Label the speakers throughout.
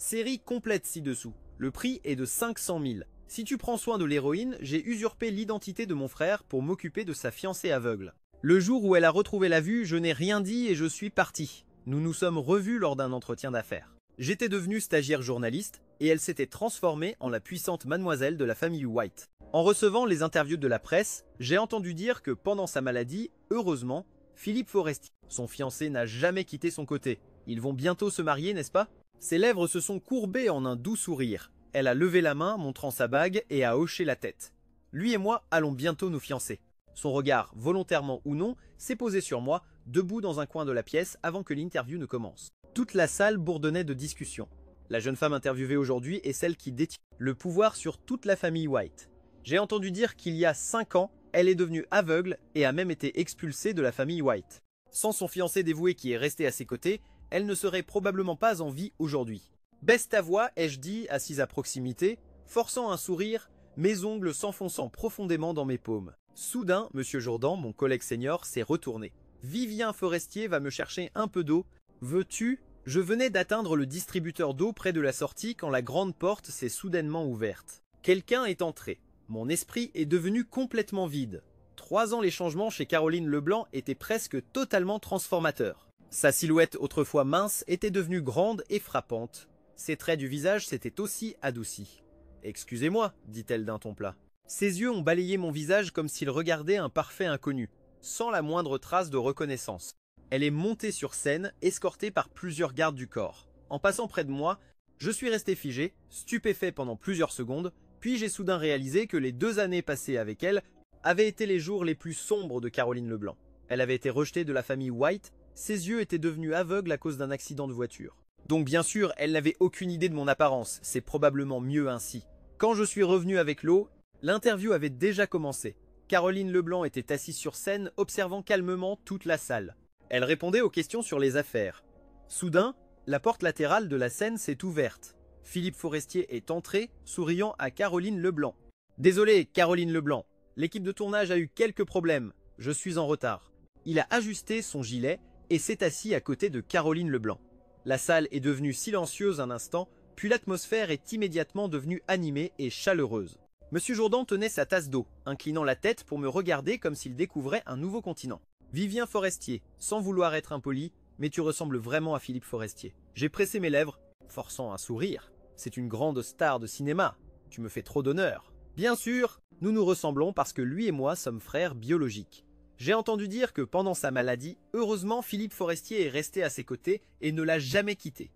Speaker 1: Série complète ci-dessous. Le prix est de 500 000. Si tu prends soin de l'héroïne, j'ai usurpé l'identité de mon frère pour m'occuper de sa fiancée aveugle. Le jour où elle a retrouvé la vue, je n'ai rien dit et je suis parti. Nous nous sommes revus lors d'un entretien d'affaires. J'étais devenu stagiaire journaliste et elle s'était transformée en la puissante mademoiselle de la famille White. En recevant les interviews de la presse, j'ai entendu dire que pendant sa maladie, heureusement, Philippe Forestier, son fiancé, n'a jamais quitté son côté. Ils vont bientôt se marier, n'est-ce pas? Ses lèvres se sont courbées en un doux sourire. Elle a levé la main, montrant sa bague, et a hoché la tête. Lui et moi allons bientôt nous fiancer. Son regard, volontairement ou non, s'est posé sur moi, debout dans un coin de la pièce avant que l'interview ne commence. Toute la salle bourdonnait de discussions. La jeune femme interviewée aujourd'hui est celle qui détient le pouvoir sur toute la famille White. J'ai entendu dire qu'il y a 5 ans, elle est devenue aveugle et a même été expulsée de la famille White. Sans son fiancé dévoué qui est resté à ses côtés, elle ne serait probablement pas en vie aujourd'hui. « Baisse ta voix », ai-je dit, assise à proximité, forçant un sourire, mes ongles s'enfonçant profondément dans mes paumes. Soudain, M. Jourdan, mon collègue senior, s'est retourné. « Vivien Forestier va me chercher un peu d'eau. Veux-tu » Je venais d'atteindre le distributeur d'eau près de la sortie quand la grande porte s'est soudainement ouverte. Quelqu'un est entré. Mon esprit est devenu complètement vide. 3 ans les changements chez Caroline Leblanc étaient presque totalement transformateurs. Sa silhouette autrefois mince était devenue grande et frappante. Ses traits du visage s'étaient aussi adoucis. « Excusez-moi », dit-elle d'un ton plat. Ses yeux ont balayé mon visage comme s'il regardait un parfait inconnu, sans la moindre trace de reconnaissance. Elle est montée sur scène, escortée par plusieurs gardes du corps. En passant près de moi, je suis resté figé, stupéfait pendant plusieurs secondes, puis j'ai soudain réalisé que les 2 années passées avec elle avaient été les jours les plus sombres de Caroline Leblanc. Elle avait été rejetée de la famille White, ses yeux étaient devenus aveugles à cause d'un accident de voiture. Donc bien sûr, elle n'avait aucune idée de mon apparence, c'est probablement mieux ainsi. Quand je suis revenu avec l'eau, l'interview avait déjà commencé. Caroline Leblanc était assise sur scène, observant calmement toute la salle. Elle répondait aux questions sur les affaires. Soudain, la porte latérale de la scène s'est ouverte. Philippe Forestier est entré, souriant à Caroline Leblanc. « Désolé, Caroline Leblanc, l'équipe de tournage a eu quelques problèmes, je suis en retard. » Il a ajusté son gilet et s'est assis à côté de Caroline Leblanc. La salle est devenue silencieuse un instant, puis l'atmosphère est immédiatement devenue animée et chaleureuse. Monsieur Jourdan tenait sa tasse d'eau, inclinant la tête pour me regarder comme s'il découvrait un nouveau continent. « Vivien Forestier, sans vouloir être impoli, mais tu ressembles vraiment à Philippe Forestier. » J'ai pressé mes lèvres, forçant un sourire. « C'est une grande star de cinéma, tu me fais trop d'honneur. » Bien sûr, nous nous ressemblons parce que lui et moi sommes frères biologiques. J'ai entendu dire que pendant sa maladie, heureusement Philippe Forestier est resté à ses côtés et ne l'a jamais quitté.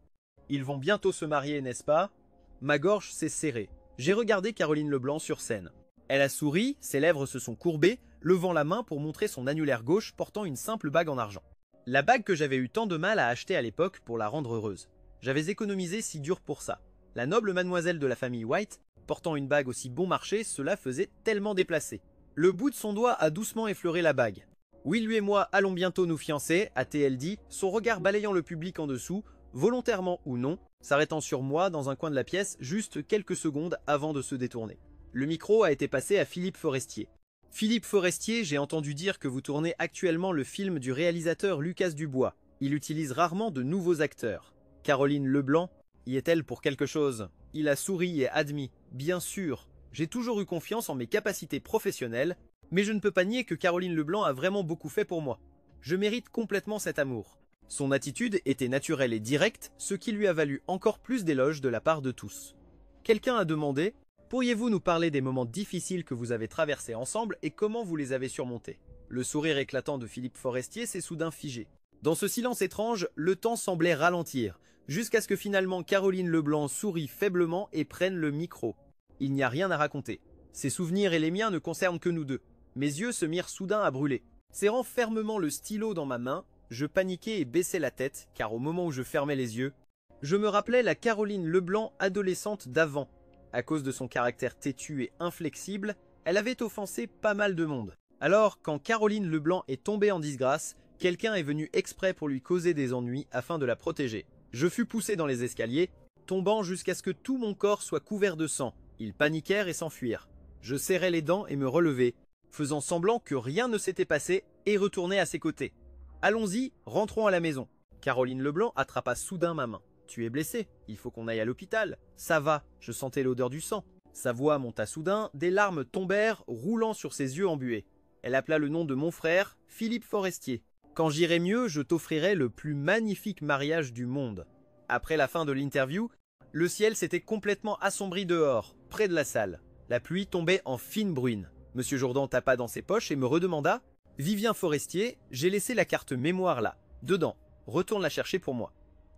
Speaker 1: Ils vont bientôt se marier, n'est-ce pas? Ma gorge s'est serrée. J'ai regardé Caroline Leblanc sur scène. Elle a souri, ses lèvres se sont courbées, levant la main pour montrer son annulaire gauche portant une simple bague en argent. La bague que j'avais eu tant de mal à acheter à l'époque pour la rendre heureuse. J'avais économisé si dur pour ça. La noble mademoiselle de la famille White, portant une bague aussi bon marché, cela faisait tellement déplacé. Le bout de son doigt a doucement effleuré la bague. « Oui, lui et moi allons bientôt nous fiancer », a-t-elle dit, son regard balayant le public en dessous, volontairement ou non, s'arrêtant sur moi dans un coin de la pièce juste quelques secondes avant de se détourner. Le micro a été passé à Philippe Forestier. « Philippe Forestier, j'ai entendu dire que vous tournez actuellement le film du réalisateur Lucas Dubois. Il utilise rarement de nouveaux acteurs. Caroline Leblanc, y est-elle pour quelque chose ?» Il a souri et admis. « Bien sûr. J'ai toujours eu confiance en mes capacités professionnelles, mais je ne peux pas nier que Caroline Leblanc a vraiment beaucoup fait pour moi. Je mérite complètement cet amour. » Son attitude était naturelle et directe, ce qui lui a valu encore plus d'éloges de la part de tous. Quelqu'un a demandé « Pourriez-vous nous parler des moments difficiles que vous avez traversés ensemble et comment vous les avez surmontés ?» Le sourire éclatant de Philippe Forestier s'est soudain figé. Dans ce silence étrange, le temps semblait ralentir, jusqu'à ce que finalement Caroline Leblanc sourie faiblement et prenne le micro. Il n'y a rien à raconter. Ses souvenirs et les miens ne concernent que nous deux. Mes yeux se mirent soudain à brûler. Serrant fermement le stylo dans ma main, je paniquais et baissais la tête, car au moment où je fermais les yeux, je me rappelais la Caroline Leblanc adolescente d'avant. À cause de son caractère têtu et inflexible, elle avait offensé pas mal de monde. Alors, quand Caroline Leblanc est tombée en disgrâce, quelqu'un est venu exprès pour lui causer des ennuis afin de la protéger. Je fus poussé dans les escaliers, tombant jusqu'à ce que tout mon corps soit couvert de sang. Ils paniquèrent et s'enfuirent. Je serrais les dents et me relevai, faisant semblant que rien ne s'était passé et retournai à ses côtés. « Allons-y, rentrons à la maison. » Caroline Leblanc attrapa soudain ma main. tu es blessé, il faut qu'on aille à l'hôpital. Ça va, je sentais l'odeur du sang. Sa voix monta soudain, des larmes tombèrent, roulant sur ses yeux embués. Elle appela le nom de mon frère, Philippe Forestier. Quand j'irai mieux, je t'offrirai le plus magnifique mariage du monde. Après la fin de l'interview, le ciel s'était complètement assombri dehors, près de la salle. La pluie tombait en fine bruine. Monsieur Jourdan tapa dans ses poches et me redemanda « Vivien Forestier, j'ai laissé la carte mémoire là, dedans. Retourne la chercher pour moi. »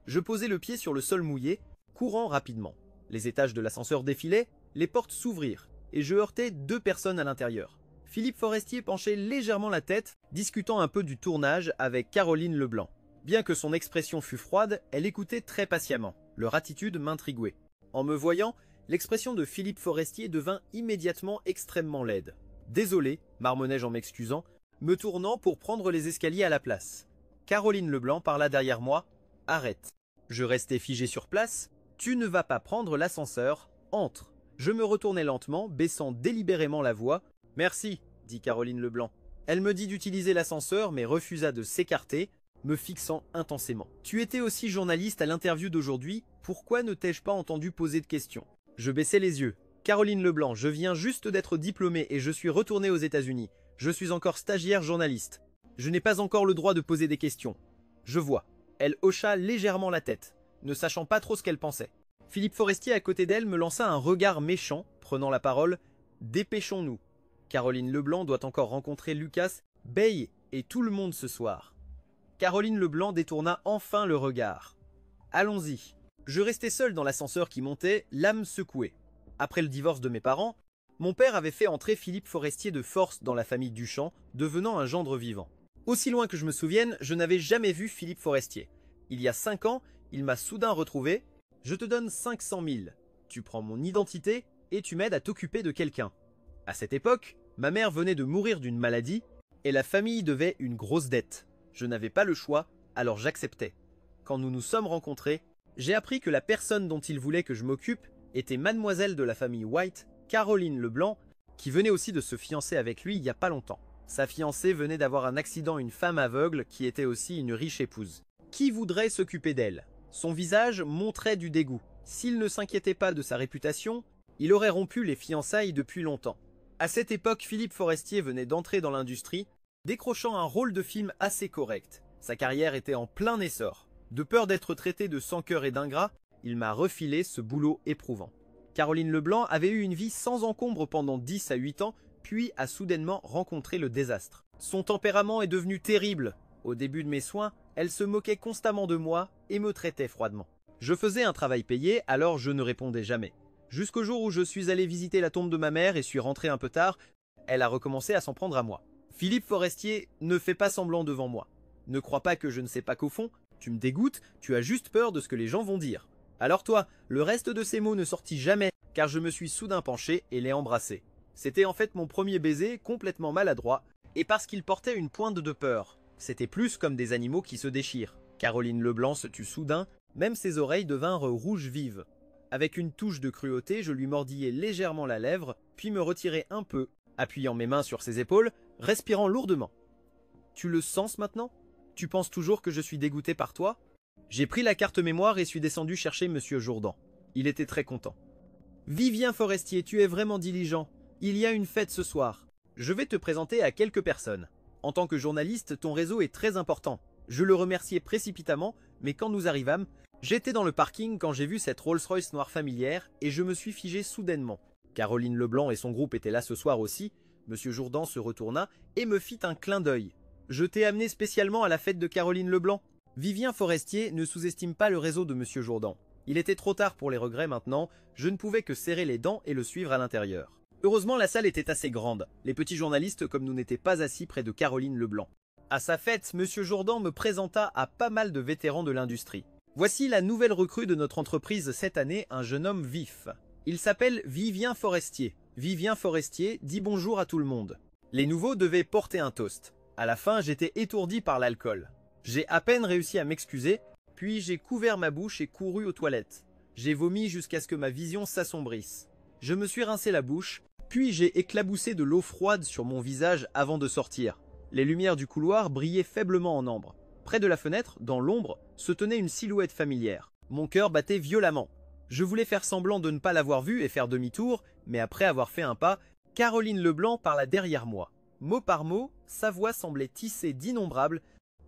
Speaker 1: Je posai le pied sur le sol mouillé, courant rapidement. Les étages de l'ascenseur défilaient, les portes s'ouvrirent, et je heurtai 2 personnes à l'intérieur. Philippe Forestier penchait légèrement la tête, discutant un peu du tournage avec Caroline Leblanc. Bien que son expression fût froide, elle écoutait très patiemment. Leur attitude m'intriguait. En me voyant, l'expression de Philippe Forestier devint immédiatement extrêmement laide. Désolé, marmonnai-je en m'excusant, me tournant pour prendre les escaliers à la place. Caroline Leblanc parla derrière moi. « Arrête !» Je restai figé sur place. « Tu ne vas pas prendre l'ascenseur, entre !» Je me retournai lentement, baissant délibérément la voix. « Merci !» dit Caroline Leblanc. Elle me dit d'utiliser l'ascenseur, mais refusa de s'écarter, me fixant intensément. « Tu étais aussi journaliste à l'interview d'aujourd'hui, pourquoi ne t'ai-je pas entendu poser de questions ?» Je baissai les yeux. « Caroline Leblanc, je viens juste d'être diplômée et je suis retournée aux États-Unis. Je suis encore stagiaire journaliste. Je n'ai pas encore le droit de poser des questions. » Je vois. Elle hocha légèrement la tête, ne sachant pas trop ce qu'elle pensait. Philippe Forestier à côté d'elle me lança un regard méchant, prenant la parole. « Dépêchons-nous. Caroline Leblanc doit encore rencontrer Lucas, Bay et tout le monde ce soir. » Caroline Leblanc détourna enfin le regard. « Allons-y. » Je restais seul dans l'ascenseur qui montait, l'âme secouée. Après le divorce de mes parents, mon père avait fait entrer Philippe Forestier de force dans la famille Duchamp, devenant un gendre vivant. Aussi loin que je me souvienne, je n'avais jamais vu Philippe Forestier. Il y a 5 ans, il m'a soudain retrouvé. « Je te donne 500 000. Tu prends mon identité et tu m'aides à t'occuper de quelqu'un. » À cette époque, ma mère venait de mourir d'une maladie et la famille devait une grosse dette. Je n'avais pas le choix, alors j'acceptais. Quand nous nous sommes rencontrés, j'ai appris que la personne dont il voulait que je m'occupe était mademoiselle de la famille White, Caroline Leblanc, qui venait aussi de se fiancer avec lui il n'y a pas longtemps. Sa fiancée venait d'avoir un accident, une femme aveugle qui était aussi une riche épouse. Qui voudrait s'occuper d'elle? Son visage montrait du dégoût. S'il ne s'inquiétait pas de sa réputation, il aurait rompu les fiançailles depuis longtemps. À cette époque, Philippe Forestier venait d'entrer dans l'industrie, décrochant un rôle de film assez correct. Sa carrière était en plein essor. De peur d'être traité de sans-cœur et d'ingrat, il m'a refilé ce boulot éprouvant. Caroline Leblanc avait eu une vie sans encombre pendant 10 à 8 ans, puis a soudainement rencontré le désastre. Son tempérament est devenu terrible. Au début de mes soins, elle se moquait constamment de moi et me traitait froidement. Je faisais un travail payé, alors je ne répondais jamais. Jusqu'au jour où je suis allé visiter la tombe de ma mère et suis rentré un peu tard, elle a recommencé à s'en prendre à moi. Philippe Forestier, ne fais pas semblant devant moi. Ne crois pas que je ne sais pas qu'au fond, tu me dégoûtes, tu as juste peur de ce que les gens vont dire. Alors toi, le reste de ces mots ne sortit jamais, car je me suis soudain penché et l'ai embrassé. C'était en fait mon premier baiser, complètement maladroit, et parce qu'il portait une pointe de peur. C'était plus comme des animaux qui se déchirent. Caroline Leblanc se tut soudain, même ses oreilles devinrent rouges vives. Avec une touche de cruauté, je lui mordillai légèrement la lèvre, puis me retirai un peu, appuyant mes mains sur ses épaules, respirant lourdement. « Tu le sens maintenant? Tu penses toujours que je suis dégoûté par toi ?» J'ai pris la carte mémoire et suis descendu chercher Monsieur Jourdan. Il était très content. « Vivien Forestier, tu es vraiment diligent. Il y a une fête ce soir. Je vais te présenter à quelques personnes. En tant que journaliste, ton réseau est très important. Je le remerciais précipitamment, mais quand nous arrivâmes, j'étais dans le parking quand j'ai vu cette Rolls-Royce noire familière et je me suis figé soudainement. Caroline Leblanc et son groupe étaient là ce soir aussi. Monsieur Jourdan se retourna et me fit un clin d'œil. « Je t'ai amené spécialement à la fête de Caroline Leblanc. » Vivien Forestier ne sous-estime pas le réseau de Monsieur Jourdan. Il était trop tard pour les regrets maintenant, je ne pouvais que serrer les dents et le suivre à l'intérieur. Heureusement, la salle était assez grande. Les petits journalistes comme nous n'étaient pas assis près de Caroline Leblanc. À sa fête, Monsieur Jourdan me présenta à pas mal de vétérans de l'industrie. Voici la nouvelle recrue de notre entreprise cette année, un jeune homme vif. Il s'appelle Vivien Forestier. Vivien Forestier dit bonjour à tout le monde. Les nouveaux devaient porter un toast. À la fin, j'étais étourdi par l'alcool. J'ai à peine réussi à m'excuser, puis j'ai couvert ma bouche et couru aux toilettes. J'ai vomi jusqu'à ce que ma vision s'assombrisse. Je me suis rincé la bouche, puis j'ai éclaboussé de l'eau froide sur mon visage avant de sortir. Les lumières du couloir brillaient faiblement en ambre. Près de la fenêtre, dans l'ombre, se tenait une silhouette familière. Mon cœur battait violemment. Je voulais faire semblant de ne pas l'avoir vue et faire demi-tour, mais après avoir fait un pas, Caroline Leblanc parla derrière moi. Mot par mot, sa voix semblait tisser d'innombrables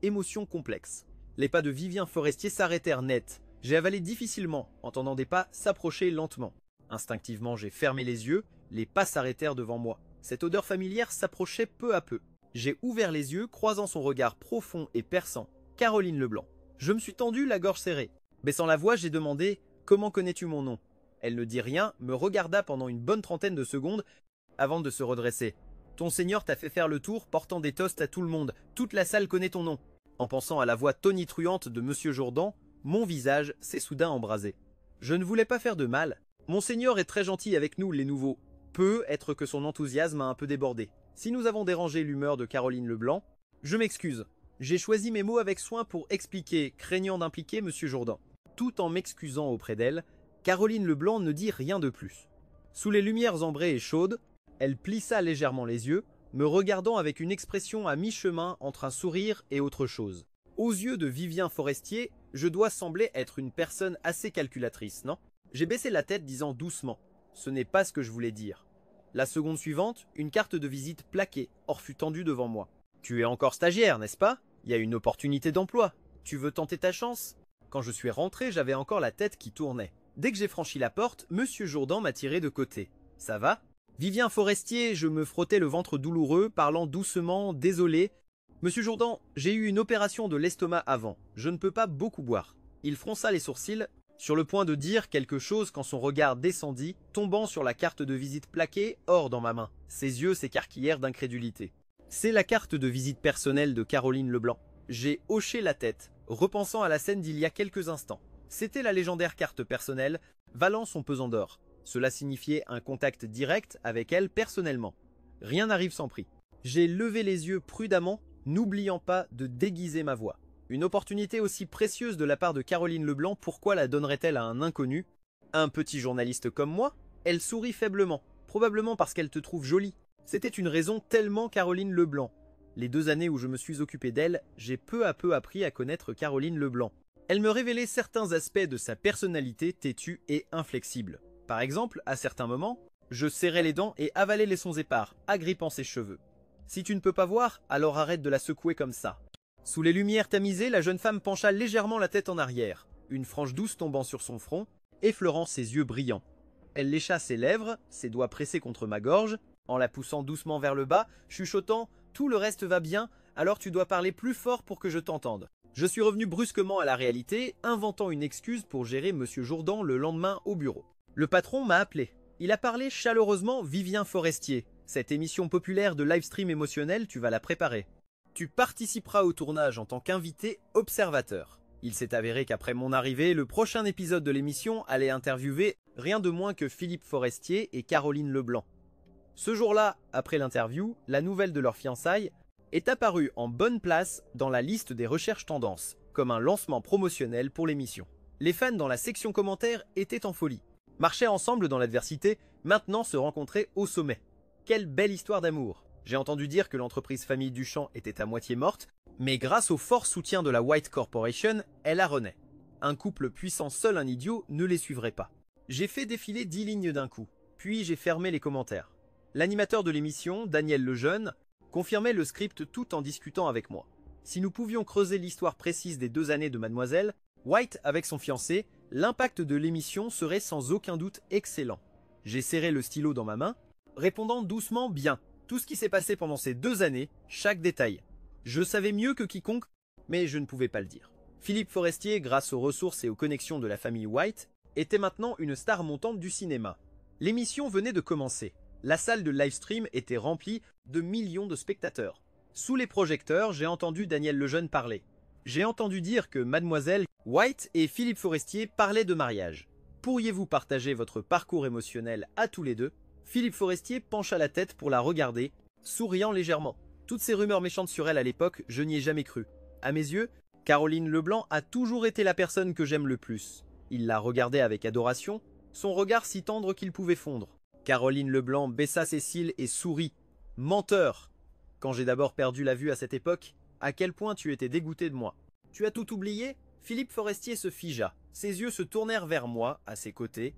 Speaker 1: émotions complexes. Les pas de Vivien Forestier s'arrêtèrent net. J'ai avalé difficilement, entendant des pas s'approcher lentement. Instinctivement, j'ai fermé les yeux, les pas s'arrêtèrent devant moi. Cette odeur familière s'approchait peu à peu. J'ai ouvert les yeux, croisant son regard profond et perçant. Caroline Leblanc. Je me suis tendu, la gorge serrée. Baissant la voix, j'ai demandé « Comment connais-tu mon nom ?» Elle ne dit rien, me regarda pendant une bonne trentaine de secondes avant de se redresser. « Ton seigneur t'a fait faire le tour, portant des toasts à tout le monde. Toute la salle connaît ton nom. » En pensant à la voix tonitruante de Monsieur Jourdan, mon visage s'est soudain embrasé. Je ne voulais pas faire de mal. Mon seigneur est très gentil avec nous, les nouveaux. Peut être que son enthousiasme a un peu débordé. Si nous avons dérangé l'humeur de Caroline Leblanc, je m'excuse. J'ai choisi mes mots avec soin pour expliquer, craignant d'impliquer Monsieur Jourdan. Tout en m'excusant auprès d'elle, Caroline Leblanc ne dit rien de plus. Sous les lumières ambrées et chaudes, elle plissa légèrement les yeux, me regardant avec une expression à mi-chemin entre un sourire et autre chose. Aux yeux de Vivien Forestier, je dois sembler être une personne assez calculatrice, non? J'ai baissé la tête disant doucement « Ce n'est pas ce que je voulais dire ». La seconde suivante, une carte de visite plaquée, or fut tendue devant moi. « Tu es encore stagiaire, n'est-ce pas? Il y a une opportunité d'emploi. Tu veux tenter ta chance ?» Quand je suis rentré, j'avais encore la tête qui tournait. Dès que j'ai franchi la porte, Monsieur Jourdan m'a tiré de côté. « Ça va ?» Vivien Forestier, je me frottais le ventre douloureux, parlant doucement, désolé. « Monsieur Jourdan, j'ai eu une opération de l'estomac avant. Je ne peux pas beaucoup boire. » Il fronça les sourcils, sur le point de dire quelque chose quand son regard descendit, tombant sur la carte de visite plaquée, hors dans ma main. Ses yeux s'écarquillèrent d'incrédulité. C'est la carte de visite personnelle de Caroline Leblanc. J'ai hoché la tête, repensant à la scène d'il y a quelques instants. C'était la légendaire carte personnelle, valant son pesant d'or. Cela signifiait un contact direct avec elle personnellement. Rien n'arrive sans prix. J'ai levé les yeux prudemment, n'oubliant pas de déguiser ma voix. Une opportunité aussi précieuse de la part de Caroline Leblanc, pourquoi la donnerait-elle à un inconnu? Un petit journaliste comme moi? Elle sourit faiblement, probablement parce qu'elle te trouve jolie. C'était une raison tellement Caroline Leblanc. Les 2 années où je me suis occupé d'elle, j'ai peu à peu appris à connaître Caroline Leblanc. Elle me révélait certains aspects de sa personnalité têtue et inflexible. Par exemple, à certains moments, je serrais les dents et avalais les sons épars, agrippant ses cheveux. Si tu ne peux pas voir, alors arrête de la secouer comme ça. Sous les lumières tamisées, la jeune femme pencha légèrement la tête en arrière, une frange douce tombant sur son front, effleurant ses yeux brillants. Elle lécha ses lèvres, ses doigts pressés contre ma gorge, en la poussant doucement vers le bas, chuchotant « Tout le reste va bien, alors tu dois parler plus fort pour que je t'entende ». Je suis revenu brusquement à la réalité, inventant une excuse pour gérer Monsieur Jourdan le lendemain au bureau. Le patron m'a appelé. Il a parlé chaleureusement Vivien Forestier. Cette émission populaire de live stream émotionnel, tu vas la préparer. Tu participeras au tournage en tant qu'invité observateur. Il s'est avéré qu'après mon arrivée, le prochain épisode de l'émission allait interviewer rien de moins que Philippe Forestier et Caroline Leblanc. Ce jour-là, après l'interview, la nouvelle de leur fiançailles est apparue en bonne place dans la liste des recherches tendances, comme un lancement promotionnel pour l'émission. Les fans dans la section commentaires étaient en folie. Marchaient ensemble dans l'adversité, maintenant se rencontraient au sommet. Quelle belle histoire d'amour! J'ai entendu dire que l'entreprise famille Duchamp était à moitié morte, mais grâce au fort soutien de la White Corporation, elle la renaît. Un couple puissant seul un idiot ne les suivrait pas. J'ai fait défiler 10 lignes d'un coup, puis j'ai fermé les commentaires. L'animateur de l'émission, Daniel Lejeune, confirmait le script tout en discutant avec moi. Si nous pouvions creuser l'histoire précise des 2 années de Mademoiselle, White avec son fiancé, l'impact de l'émission serait sans aucun doute excellent. J'ai serré le stylo dans ma main, répondant doucement bien. Tout ce qui s'est passé pendant ces 2 années, chaque détail. Je savais mieux que quiconque, mais je ne pouvais pas le dire. Philippe Forestier, grâce aux ressources et aux connexions de la famille White, était maintenant une star montante du cinéma. L'émission venait de commencer. La salle de live stream était remplie de millions de spectateurs. Sous les projecteurs, j'ai entendu Daniel Lejeune parler. J'ai entendu dire que Mademoiselle White et Philippe Forestier parlaient de mariage. Pourriez-vous partager votre parcours émotionnel à tous les deux? Philippe Forestier pencha la tête pour la regarder, souriant légèrement. Toutes ces rumeurs méchantes sur elle à l'époque, je n'y ai jamais cru. À mes yeux, Caroline Leblanc a toujours été la personne que j'aime le plus. Il la regardait avec adoration, son regard si tendre qu'il pouvait fondre. Caroline Leblanc baissa ses cils et sourit. Menteur! Quand j'ai d'abord perdu la vue à cette époque, à quel point tu étais dégoûté de moi. Tu as tout oublié? Philippe Forestier se figea. Ses yeux se tournèrent vers moi, à ses côtés,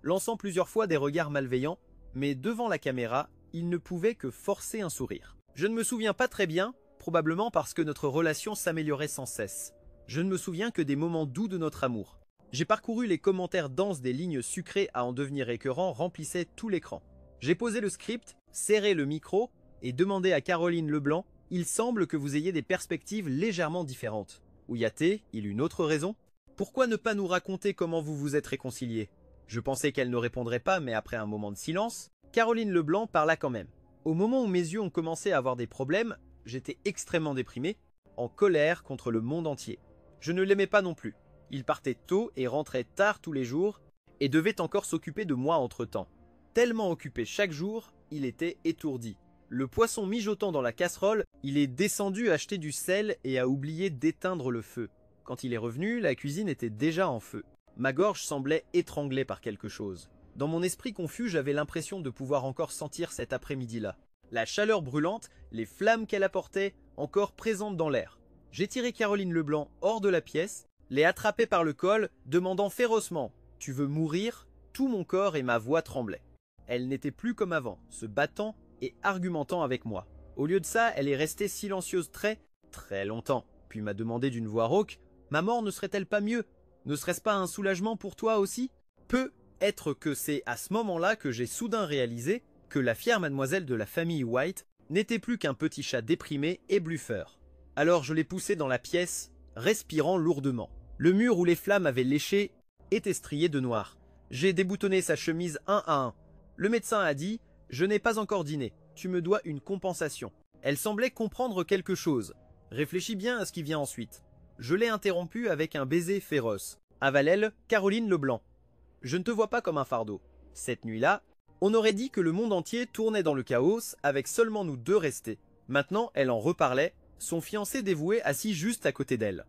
Speaker 1: lançant plusieurs fois des regards malveillants, mais devant la caméra, il ne pouvait que forcer un sourire. Je ne me souviens pas très bien, probablement parce que notre relation s'améliorait sans cesse. Je ne me souviens que des moments doux de notre amour. J'ai parcouru les commentaires denses des lignes sucrées à en devenir écœurants remplissaient tout l'écran. J'ai posé le script, serré le micro et demandé à Caroline Leblanc « Il semble que vous ayez des perspectives légèrement différentes. Ou y a-t-il une autre raison? Pourquoi ne pas nous raconter comment vous vous êtes réconciliés ?» Je pensais qu'elle ne répondrait pas, mais après un moment de silence, Caroline Leblanc parla quand même. Au moment où mes yeux ont commencé à avoir des problèmes, j'étais extrêmement déprimé, en colère contre le monde entier. Je ne l'aimais pas non plus. Il partait tôt et rentrait tard tous les jours, et devait encore s'occuper de moi entre-temps. Tellement occupé chaque jour, il était étourdi. Le poisson mijotant dans la casserole, il est descendu acheter du sel et a oublié d'éteindre le feu. Quand il est revenu, la cuisine était déjà en feu. Ma gorge semblait étranglée par quelque chose. Dans mon esprit confus, j'avais l'impression de pouvoir encore sentir cet après-midi-là. La chaleur brûlante, les flammes qu'elle apportait, encore présentes dans l'air. J'ai tiré Caroline Leblanc hors de la pièce, l'ai attrapée par le col, demandant férocement « Tu veux mourir ?» Tout mon corps et ma voix tremblaient. Elle n'était plus comme avant, se battant et argumentant avec moi. Au lieu de ça, elle est restée silencieuse très longtemps, puis m'a demandé d'une voix rauque « Ma mort ne serait-elle pas mieux? Ne serait-ce pas un soulagement pour toi aussi ?» Peut-être que c'est à ce moment-là que j'ai soudain réalisé que la fière mademoiselle de la famille White n'était plus qu'un petit chat déprimé et bluffeur. Alors je l'ai poussé dans la pièce, respirant lourdement. Le mur où les flammes avaient léché était strié de noir. J'ai déboutonné sa chemise un à un. Le médecin a dit « Je n'ai pas encore dîné, tu me dois une compensation ». Elle semblait comprendre quelque chose. Réfléchis bien à ce qui vient ensuite. Je l'ai interrompue avec un baiser féroce. Avalelle, Caroline Leblanc. Je ne te vois pas comme un fardeau. Cette nuit-là, on aurait dit que le monde entier tournait dans le chaos avec seulement nous deux restés. Maintenant, elle en reparlait, son fiancé dévoué assis juste à côté d'elle.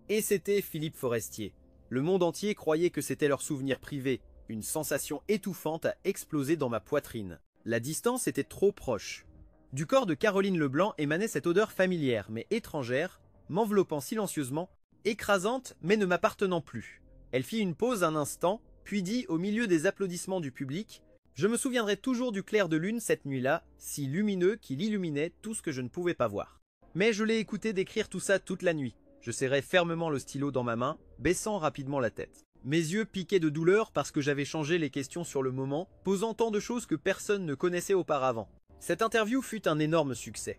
Speaker 1: Et c'était Philippe Forestier. Le monde entier croyait que c'était leur souvenir privé. Une sensation étouffante a explosé dans ma poitrine. La distance était trop proche. Du corps de Caroline Leblanc émanait cette odeur familière mais étrangère, m'enveloppant silencieusement, écrasante mais ne m'appartenant plus. Elle fit une pause un instant, puis dit au milieu des applaudissements du public « Je me souviendrai toujours du clair de lune cette nuit-là, si lumineux qu'il illuminait tout ce que je ne pouvais pas voir. » Mais je l'ai écouté décrire tout ça toute la nuit. Je serrai fermement le stylo dans ma main, baissant rapidement la tête. Mes yeux piquaient de douleur parce que j'avais changé les questions sur le moment, posant tant de choses que personne ne connaissait auparavant. Cette interview fut un énorme succès.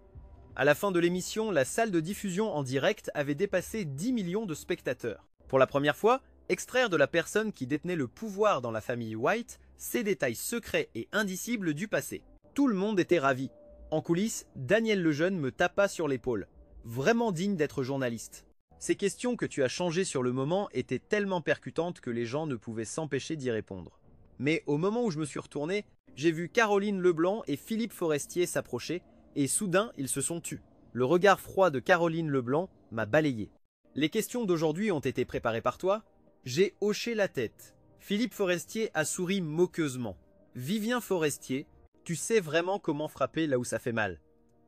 Speaker 1: À la fin de l'émission, la salle de diffusion en direct avait dépassé 10 millions de spectateurs. Pour la première fois, extraire de la personne qui détenait le pouvoir dans la famille White ces détails secrets et indicibles du passé. Tout le monde était ravi. En coulisses, Daniel Lejeune me tapa sur l'épaule. Vraiment digne d'être journaliste. Ces questions que tu as changées sur le moment étaient tellement percutantes que les gens ne pouvaient s'empêcher d'y répondre. Mais au moment où je me suis retourné, j'ai vu Caroline Leblanc et Philippe Forestier s'approcher, et soudain ils se sont tus. Le regard froid de Caroline Leblanc m'a balayé. Les questions d'aujourd'hui ont été préparées par toi? J'ai hoché la tête. Philippe Forestier a souri moqueusement. Vivien Forestier, tu sais vraiment comment frapper là où ça fait mal.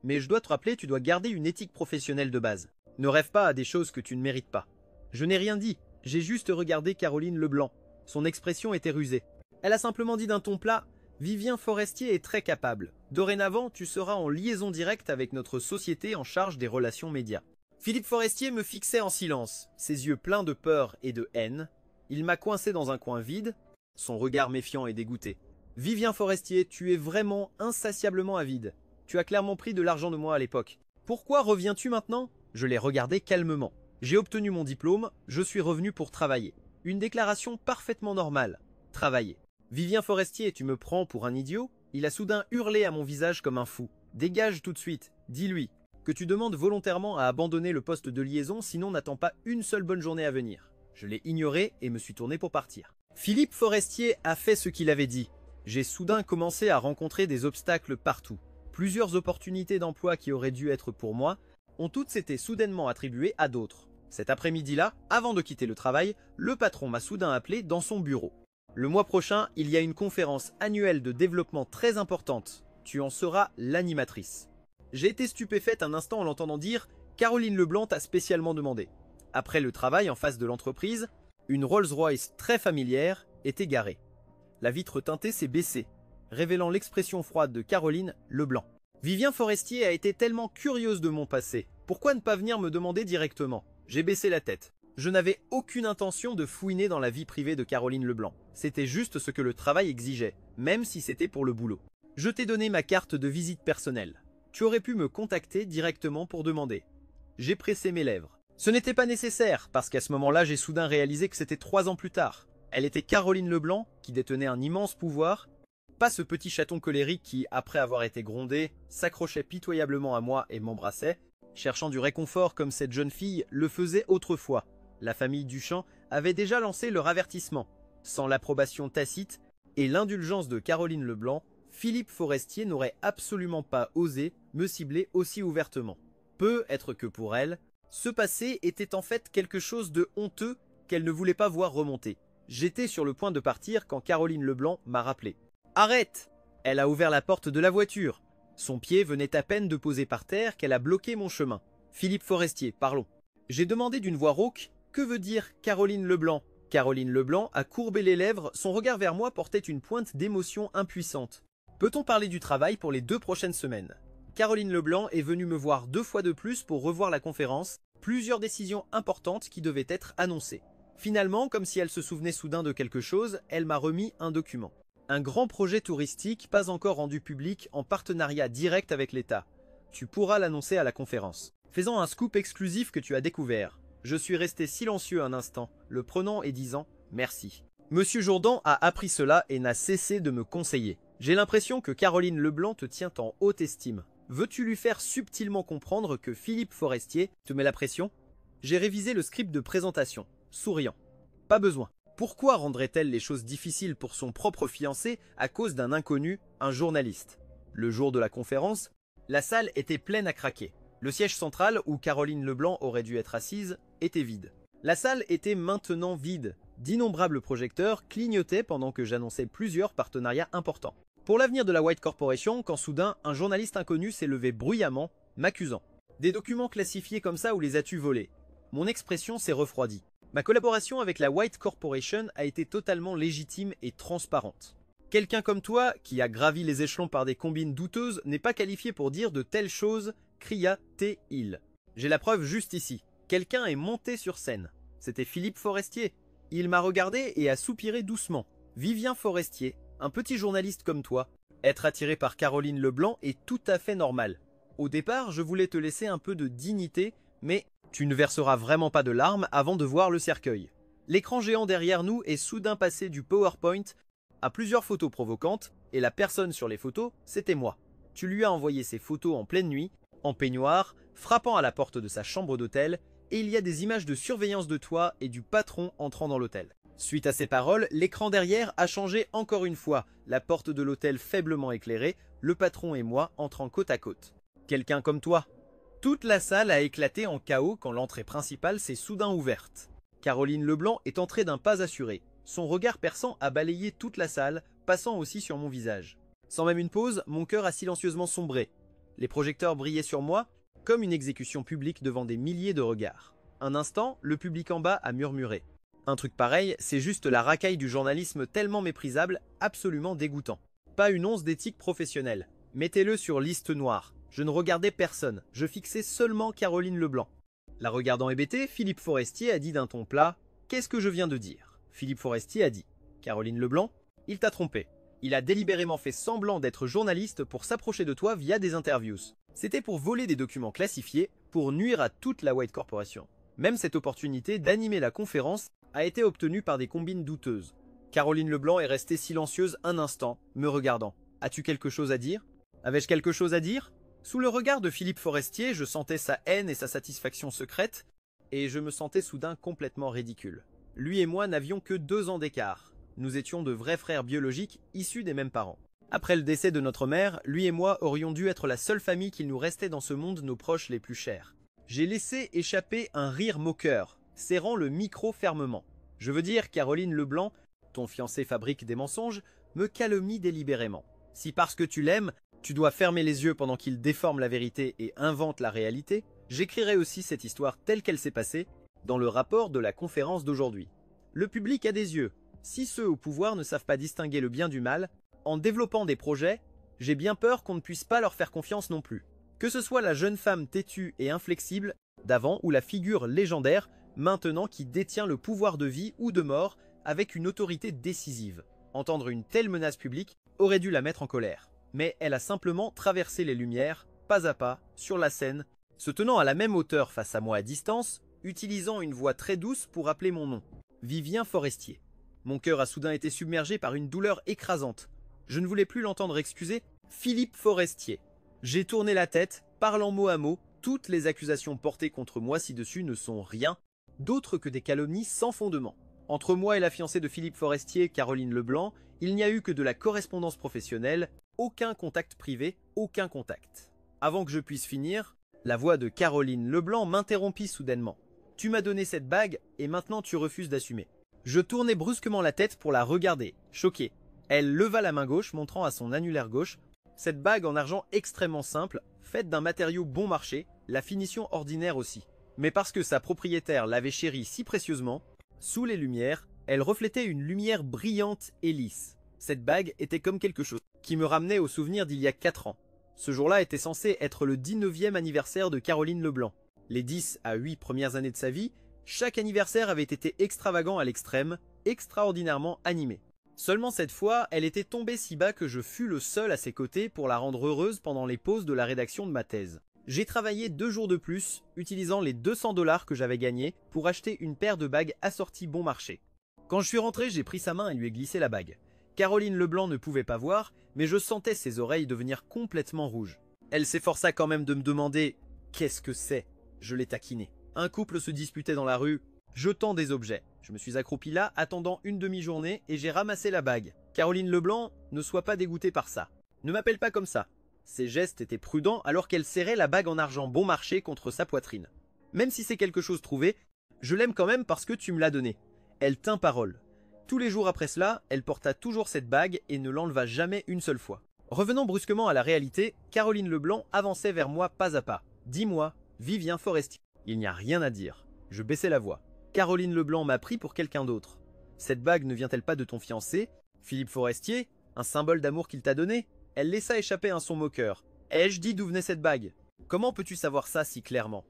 Speaker 1: Mais je dois te rappeler, tu dois garder une éthique professionnelle de base. Ne rêve pas à des choses que tu ne mérites pas. Je n'ai rien dit, j'ai juste regardé Caroline Leblanc. Son expression était rusée. Elle a simplement dit d'un ton plat « Vivien Forestier est très capable. Dorénavant, tu seras en liaison directe avec notre société en charge des relations médias. » Philippe Forestier me fixait en silence, ses yeux pleins de peur et de haine. Il m'a coincé dans un coin vide, son regard méfiant et dégoûté. « Vivien Forestier, tu es vraiment insatiablement avide. Tu as clairement pris de l'argent de moi à l'époque. Pourquoi reviens-tu maintenant ?» Je l'ai regardé calmement. J'ai obtenu mon diplôme, je suis revenu pour travailler. Une déclaration parfaitement normale. Travailler. Vivien Forestier, tu me prends pour un idiot? Il a soudain hurlé à mon visage comme un fou. Dégage tout de suite, dis-lui que tu demandes volontairement à abandonner le poste de liaison, sinon n'attends pas une seule bonne journée à venir. Je l'ai ignoré et me suis tourné pour partir. Philippe Forestier a fait ce qu'il avait dit. J'ai soudain commencé à rencontrer des obstacles partout. Plusieurs opportunités d'emploi qui auraient dû être pour moi ont toutes été soudainement attribuées à d'autres. Cet après-midi-là, avant de quitter le travail, le patron m'a soudain appelé dans son bureau. Le mois prochain, il y a une conférence annuelle de développement très importante. Tu en seras l'animatrice. J'ai été stupéfaite un instant en l'entendant dire « Caroline Leblanc t'a spécialement demandé ». Après le travail en face de l'entreprise, Une Rolls-Royce très familière était garée. La vitre teintée s'est baissée, révélant l'expression froide de Caroline Leblanc. Vivien Forestier a été tellement curieuse de mon passé. Pourquoi ne pas venir me demander directement? J'ai baissé la tête. Je n'avais aucune intention de fouiner dans la vie privée de Caroline Leblanc. C'était juste ce que le travail exigeait, même si c'était pour le boulot. Je t'ai donné ma carte de visite personnelle. Tu aurais pu me contacter directement pour demander. J'ai pressé mes lèvres. Ce n'était pas nécessaire, parce qu'à ce moment-là, j'ai soudain réalisé que c'était 3 ans plus tard. Elle était Caroline Leblanc, qui détenait un immense pouvoir, pas ce petit chaton colérique qui, après avoir été grondé, s'accrochait pitoyablement à moi et m'embrassait, cherchant du réconfort comme cette jeune fille le faisait autrefois. La famille Duchamp avait déjà lancé leur avertissement. Sans l'approbation tacite et l'indulgence de Caroline Leblanc, Philippe Forestier n'aurait absolument pas osé me cibler aussi ouvertement. Peut être que pour elle, ce passé était en fait quelque chose de honteux qu'elle ne voulait pas voir remonter. J'étais sur le point de partir quand Caroline Leblanc m'a rappelé. « Arrête !» Elle a ouvert la porte de la voiture. Son pied venait à peine de poser par terre qu'elle a bloqué mon chemin. « Philippe Forestier, parlons. » J'ai demandé d'une voix rauque « Que veut dire Caroline Leblanc ?» Caroline Leblanc a courbé les lèvres, son regard vers moi portait une pointe d'émotion impuissante. « Peut-on parler du travail pour les 2 prochaines semaines ?» Caroline Leblanc est venue me voir 2 fois de plus pour revoir la conférence, plusieurs décisions importantes qui devaient être annoncées. Finalement, comme si elle se souvenait soudain de quelque chose, elle m'a remis un document. Un grand projet touristique pas encore rendu public en partenariat direct avec l'État. Tu pourras l'annoncer à la conférence. Faisant un scoop exclusif que tu as découvert. Je suis resté silencieux un instant, le prenant et disant « Merci ». Monsieur Jourdan a appris cela et n'a cessé de me conseiller. J'ai l'impression que Caroline Leblanc te tient en haute estime. Veux-tu lui faire subtilement comprendre que Philippe Forestier te met la pression? J'ai révisé le script de présentation, souriant. Pas besoin. Pourquoi rendrait-elle les choses difficiles pour son propre fiancé à cause d'un inconnu, un journaliste? Le jour de la conférence, la salle était pleine à craquer. Le siège central, où Caroline Leblanc aurait dû être assise, était vide. La salle était maintenant vide. D'innombrables projecteurs clignotaient pendant que j'annonçais plusieurs partenariats importants. Pour l'avenir de la White Corporation, quand soudain, un journaliste inconnu s'est levé bruyamment, m'accusant. Des documents classifiés comme ça, où les as-tu volés? Mon expression s'est refroidie. Ma collaboration avec la White Corporation a été totalement légitime et transparente. Quelqu'un comme toi, qui a gravi les échelons par des combines douteuses, n'est pas qualifié pour dire de telles choses, cria-t-il. J'ai la preuve juste ici. Quelqu'un est monté sur scène. C'était Philippe Forestier. Il m'a regardé et a soupiré doucement. Vivien Forestier, un petit journaliste comme toi, être attiré par Caroline Leblanc est tout à fait normal. Au départ, je voulais te laisser un peu de dignité, mais tu ne verseras vraiment pas de larmes avant de voir le cercueil. L'écran géant derrière nous est soudain passé du PowerPoint à plusieurs photos provocantes, et la personne sur les photos, c'était moi. Tu lui as envoyé ces photos en pleine nuit, en peignoir, frappant à la porte de sa chambre d'hôtel, et il y a des images de surveillance de toi et du patron entrant dans l'hôtel. Suite à ces paroles, l'écran derrière a changé encore une fois, la porte de l'hôtel faiblement éclairée, le patron et moi entrant côte à côte. Quelqu'un comme toi. Toute la salle a éclaté en chaos quand l'entrée principale s'est soudain ouverte. Caroline Leblanc est entrée d'un pas assuré. Son regard perçant a balayé toute la salle, passant aussi sur mon visage. Sans même une pause, mon cœur a silencieusement sombré. Les projecteurs brillaient sur moi, comme une exécution publique devant des milliers de regards. Un instant, le public en bas a murmuré. Un truc pareil, c'est juste la racaille du journalisme tellement méprisable, absolument dégoûtant. Pas une once d'éthique professionnelle. Mettez-le sur liste noire. Je ne regardais personne, je fixais seulement Caroline Leblanc. La regardant hébété, Philippe Forestier a dit d'un ton plat « Qu'est-ce que je viens de dire ?» Philippe Forestier a dit « Caroline Leblanc, il t'a trompé. Il a délibérément fait semblant d'être journaliste pour s'approcher de toi via des interviews. C'était pour voler des documents classifiés, pour nuire à toute la White Corporation. Même cette opportunité d'animer la conférence a été obtenue par des combines douteuses. Caroline Leblanc est restée silencieuse un instant, me regardant. « As-tu quelque chose à dire ?» Avais-je quelque chose à dire? Sous le regard de Philippe Forestier, je sentais sa haine et sa satisfaction secrète, et je me sentais soudain complètement ridicule. Lui et moi n'avions que 2 ans d'écart. Nous étions de vrais frères biologiques, issus des mêmes parents. Après le décès de notre mère, lui et moi aurions dû être la seule famille qu'il nous restait dans ce monde nos proches les plus chers. J'ai laissé échapper un rire moqueur, serrant le micro fermement. Je veux dire, Caroline Leblanc, ton fiancé fabrique des mensonges, me calomnie délibérément. Si parce que tu l'aimes, tu dois fermer les yeux pendant qu'il déforme la vérité et invente la réalité, j'écrirai aussi cette histoire telle qu'elle s'est passée dans le rapport de la conférence d'aujourd'hui. Le public a des yeux. Si ceux au pouvoir ne savent pas distinguer le bien du mal, en développant des projets, j'ai bien peur qu'on ne puisse pas leur faire confiance non plus. Que ce soit la jeune femme têtue et inflexible d'avant ou la figure légendaire maintenant qui détient le pouvoir de vie ou de mort avec une autorité décisive. Entendre une telle menace publique aurait dû la mettre en colère. Mais elle a simplement traversé les lumières, pas à pas, sur la scène, se tenant à la même hauteur face à moi à distance, utilisant une voix très douce pour appeler mon nom. Vivien Forestier. Mon cœur a soudain été submergé par une douleur écrasante. Je ne voulais plus l'entendre excuser Philippe Forestier. J'ai tourné la tête, parlant mot à mot, toutes les accusations portées contre moi ci-dessus ne sont rien d'autre que des calomnies sans fondement. Entre moi et la fiancée de Philippe Forestier, Caroline Leblanc, il n'y a eu que de la correspondance professionnelle, aucun contact privé, aucun contact. Avant que je puisse finir, la voix de Caroline Leblanc m'interrompit soudainement. « Tu m'as donné cette bague et maintenant tu refuses d'assumer. » Je tournai brusquement la tête pour la regarder, choqué. Elle leva la main gauche, montrant à son annulaire gauche cette bague en argent extrêmement simple, faite d'un matériau bon marché, la finition ordinaire aussi. Mais parce que sa propriétaire l'avait chérie si précieusement, sous les lumières, elle reflétait une lumière brillante et lisse. Cette bague était comme quelque chose qui me ramenait au souvenir d'il y a 4 ans. Ce jour-là était censé être le 19e anniversaire de Caroline Leblanc. Les 10 à 8 premières années de sa vie, chaque anniversaire avait été extravagant à l'extrême, extraordinairement animé. Seulement cette fois, elle était tombée si bas que je fus le seul à ses côtés pour la rendre heureuse pendant les pauses de la rédaction de ma thèse. J'ai travaillé 2 jours de plus, utilisant les 200 $ que j'avais gagnés pour acheter une paire de bagues assorties bon marché. Quand je suis rentré, j'ai pris sa main et lui ai glissé la bague. Caroline Leblanc ne pouvait pas voir, mais je sentais ses oreilles devenir complètement rouges. Elle s'efforça quand même de me demander « Qu'est-ce que c'est ?» Je l'ai taquiné. Un couple se disputait dans la rue, jetant des objets. Je me suis accroupi là, attendant une demi-journée, et j'ai ramassé la bague. Caroline Leblanc, ne sois pas dégoûtée par ça. Ne m'appelle pas comme ça. Ses gestes étaient prudents alors qu'elle serrait la bague en argent bon marché contre sa poitrine. Même si c'est quelque chose trouvé, je l'aime quand même parce que tu me l'as donné. Elle tint parole. Tous les jours après cela, elle porta toujours cette bague et ne l'enleva jamais une seule fois. Revenant brusquement à la réalité, Caroline Leblanc avançait vers moi pas à pas. « Dis-moi, Vivien Forestier. » Il n'y a rien à dire. Je baissai la voix. Caroline Leblanc m'a pris pour quelqu'un d'autre. Cette bague ne vient-elle pas de ton fiancé, Philippe Forestier, un symbole d'amour qu'il t'a donné? Elle laissa échapper un son moqueur. Ai-je dit d'où venait cette bague? Comment peux-tu savoir ça si clairement?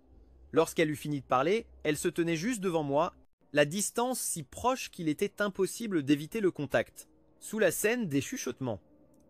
Speaker 1: Lorsqu'elle eut fini de parler, elle se tenait juste devant moi, la distance si proche qu'il était impossible d'éviter le contact. Sous la scène, des chuchotements.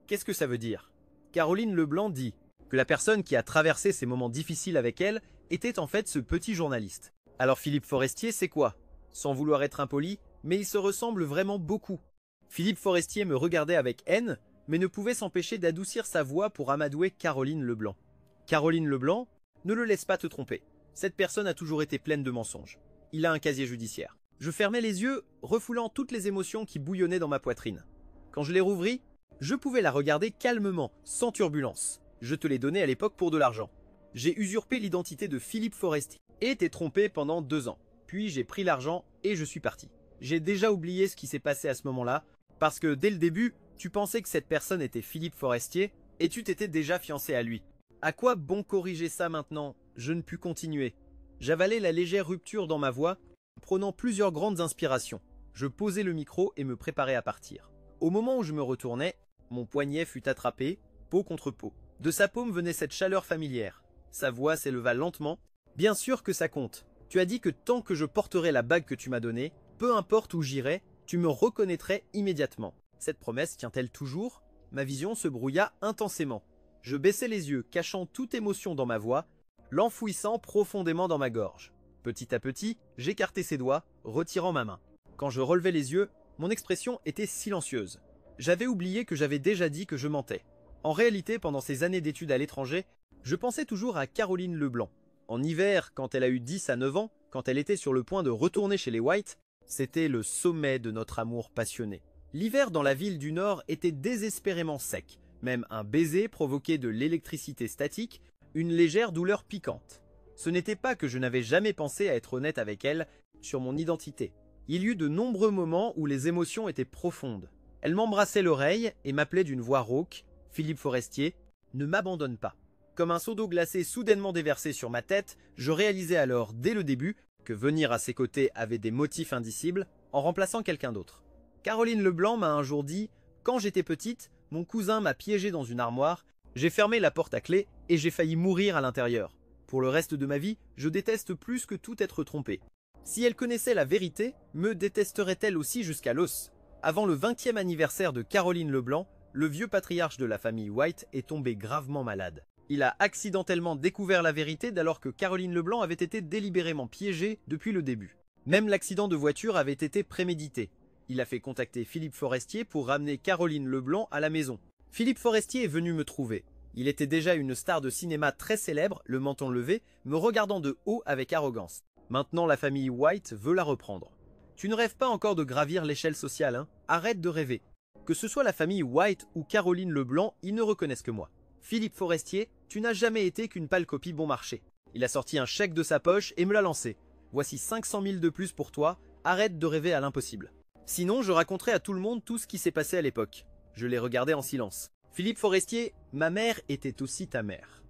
Speaker 1: Qu'est-ce que ça veut dire? Caroline Leblanc dit que la personne qui a traversé ces moments difficiles avec elle était en fait ce petit journaliste. Alors Philippe Forestier, c'est quoi? Sans vouloir être impoli, mais il se ressemble vraiment beaucoup. Philippe Forestier me regardait avec haine, mais ne pouvait s'empêcher d'adoucir sa voix pour amadouer Caroline Leblanc. Caroline Leblanc, ne le laisse pas te tromper. Cette personne a toujours été pleine de mensonges. Il a un casier judiciaire. Je fermai les yeux, refoulant toutes les émotions qui bouillonnaient dans ma poitrine. Quand je les rouvris, je pouvais la regarder calmement, sans turbulence. Je te l'ai donné à l'époque pour de l'argent. J'ai usurpé l'identité de Philippe Forestier et été trompé pendant 2 ans. Puis j'ai pris l'argent et je suis parti. J'ai déjà oublié ce qui s'est passé à ce moment-là, parce que dès le début, tu pensais que cette personne était Philippe Forestier et tu t'étais déjà fiancé à lui. À quoi bon corriger ça maintenant? Je ne pus continuer. J'avalais la légère rupture dans ma voix, prenant plusieurs grandes inspirations. Je posai le micro et me préparais à partir. Au moment où je me retournais, mon poignet fut attrapé, peau contre peau. De sa paume venait cette chaleur familière. Sa voix s'éleva lentement. Bien sûr que ça compte. Tu as dit que tant que je porterai la bague que tu m'as donnée, peu importe où j'irai, tu me reconnaîtrais immédiatement. Cette promesse tient-elle toujours? Ma vision se brouilla intensément. Je baissai les yeux, cachant toute émotion dans ma voix, l'enfouissant profondément dans ma gorge. Petit à petit, j'écartai ses doigts, retirant ma main. Quand je relevai les yeux, mon expression était silencieuse. J'avais oublié que j'avais déjà dit que je mentais. En réalité, pendant ces années d'études à l'étranger, je pensais toujours à Caroline Leblanc. En hiver, quand elle a eu 10 à 9 ans, quand elle était sur le point de retourner chez les White, c'était le sommet de notre amour passionné. L'hiver dans la ville du Nord était désespérément sec. Même un baiser provoquait de l'électricité statique, une légère douleur piquante. Ce n'était pas que je n'avais jamais pensé à être honnête avec elle sur mon identité. Il y eut de nombreux moments où les émotions étaient profondes. Elle m'embrassait l'oreille et m'appelait d'une voix rauque, « Philippe Forestier, ne m'abandonne pas ». Comme un seau d'eau glacée soudainement déversé sur ma tête, je réalisais alors, dès le début, que venir à ses côtés avait des motifs indicibles. en remplaçant quelqu'un d'autre. Caroline Leblanc m'a un jour dit « Quand j'étais petite, mon cousin m'a piégé dans une armoire, j'ai fermé la porte à clé et j'ai failli mourir à l'intérieur. Pour le reste de ma vie, je déteste plus que tout être trompé. Si elle connaissait la vérité, me détesterait-elle aussi jusqu'à l'os ?» Avant le 20e anniversaire de Caroline Leblanc, le vieux patriarche de la famille White est tombé gravement malade. Il a accidentellement découvert la vérité d'alors que Caroline Leblanc avait été délibérément piégée depuis le début. Même l'accident de voiture avait été prémédité. Il a fait contacter Philippe Forestier pour ramener Caroline Leblanc à la maison. Philippe Forestier est venu me trouver. Il était déjà une star de cinéma très célèbre, le menton levé, me regardant de haut avec arrogance. Maintenant la famille White veut la reprendre. Tu ne rêves pas encore de gravir l'échelle sociale, hein? Arrête de rêver. Que ce soit la famille White ou Caroline Leblanc, ils ne reconnaissent que moi. Philippe Forestier, tu n'as jamais été qu'une pâle copie bon marché. Il a sorti un chèque de sa poche et me l'a lancé. Voici 500 000 de plus pour toi, arrête de rêver à l'impossible. Sinon, je raconterai à tout le monde tout ce qui s'est passé à l'époque. Je l'ai regardé en silence. Philippe Forestier, ma mère était aussi ta mère.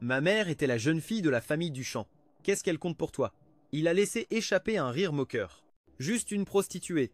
Speaker 1: Ma mère était la jeune fille de la famille Duchamp. Qu'est-ce qu'elle compte pour toi? Il a laissé échapper un rire moqueur. Juste une prostituée.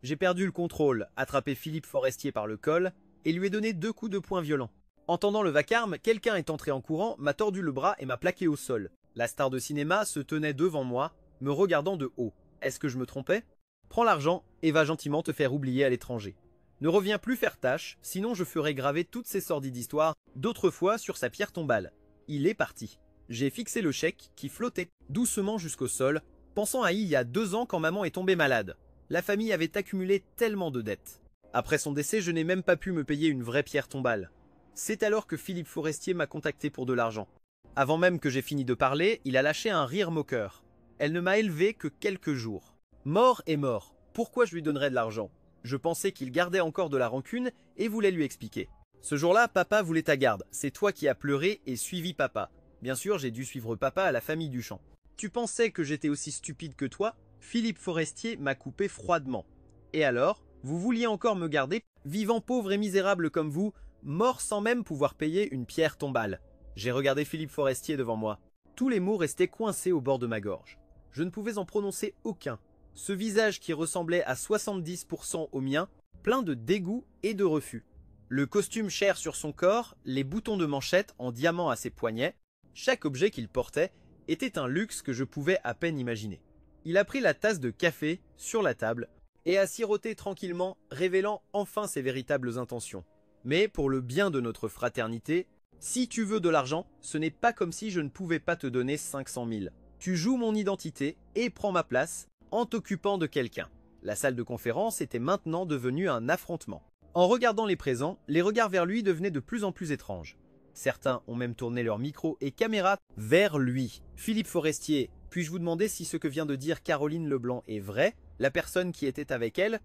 Speaker 1: J'ai perdu le contrôle, attrapé Philippe Forestier par le col et lui ai donné 2 coups de poing violents. Entendant le vacarme, quelqu'un est entré en courant, m'a tordu le bras et m'a plaqué au sol. La star de cinéma se tenait devant moi, me regardant de haut. Est-ce que je me trompais? Prends l'argent et va gentiment te faire oublier à l'étranger. Ne reviens plus faire tâche, sinon je ferai graver toutes ces sordides histoires d'autrefois sur sa pierre tombale. Il est parti. J'ai fixé le chèque qui flottait doucement jusqu'au sol, pensant à il y a 2 ans quand maman est tombée malade. La famille avait accumulé tellement de dettes. Après son décès, je n'ai même pas pu me payer une vraie pierre tombale. C'est alors que Philippe Forestier m'a contacté pour de l'argent. Avant même que j'ai fini de parler, il a lâché un rire moqueur. Elle ne m'a élevé que quelques jours. Mort est mort. Pourquoi je lui donnerais de l'argent? Je pensais qu'il gardait encore de la rancune et voulais lui expliquer. Ce jour-là, papa voulait ta garde. C'est toi qui as pleuré et suivi papa. Bien sûr, j'ai dû suivre papa à la famille Duchamp. Tu pensais que j'étais aussi stupide que toi? Philippe Forestier m'a coupé froidement. Et alors, vous vouliez encore me garder, vivant pauvre et misérable comme vous, mort sans même pouvoir payer une pierre tombale. J'ai regardé Philippe Forestier devant moi. Tous les mots restaient coincés au bord de ma gorge. Je ne pouvais en prononcer aucun. Ce visage qui ressemblait à 70% au mien, plein de dégoût et de refus. Le costume cher sur son corps, les boutons de manchette en diamant à ses poignets, chaque objet qu'il portait était un luxe que je pouvais à peine imaginer. Il a pris la tasse de café sur la table et a siroté tranquillement, révélant enfin ses véritables intentions. Mais pour le bien de notre fraternité, si tu veux de l'argent, ce n'est pas comme si je ne pouvais pas te donner 500 000. Tu joues mon identité et prends ma place en t'occupant de quelqu'un. La salle de conférence était maintenant devenue un affrontement. En regardant les présents, les regards vers lui devenaient de plus en plus étranges. Certains ont même tourné leurs micros et caméras vers lui. Philippe Forestier, puis-je vous demander si ce que vient de dire Caroline Leblanc est vrai? La personne qui était avec elle?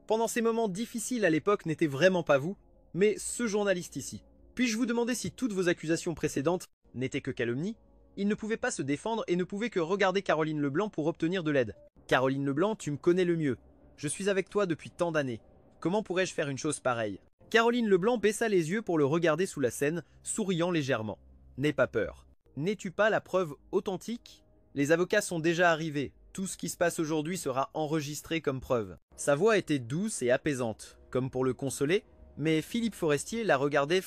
Speaker 1: Pendant ces moments difficiles à l'époque n'était vraiment pas vous, mais ce journaliste ici. Puis-je vous demander si toutes vos accusations précédentes n'étaient que calomnies? Il ne pouvait pas se défendre et ne pouvait que regarder Caroline Leblanc pour obtenir de l'aide. Caroline Leblanc, tu me connais le mieux. Je suis avec toi depuis tant d'années. Comment pourrais-je faire une chose pareille? Caroline Leblanc baissa les yeux pour le regarder sous la scène, souriant légèrement. N'aie pas peur. N'es-tu pas la preuve authentique? Les avocats sont déjà arrivés. Tout ce qui se passe aujourd'hui sera enregistré comme preuve. Sa voix était douce et apaisante, comme pour le consoler, mais Philippe Forestier la regardait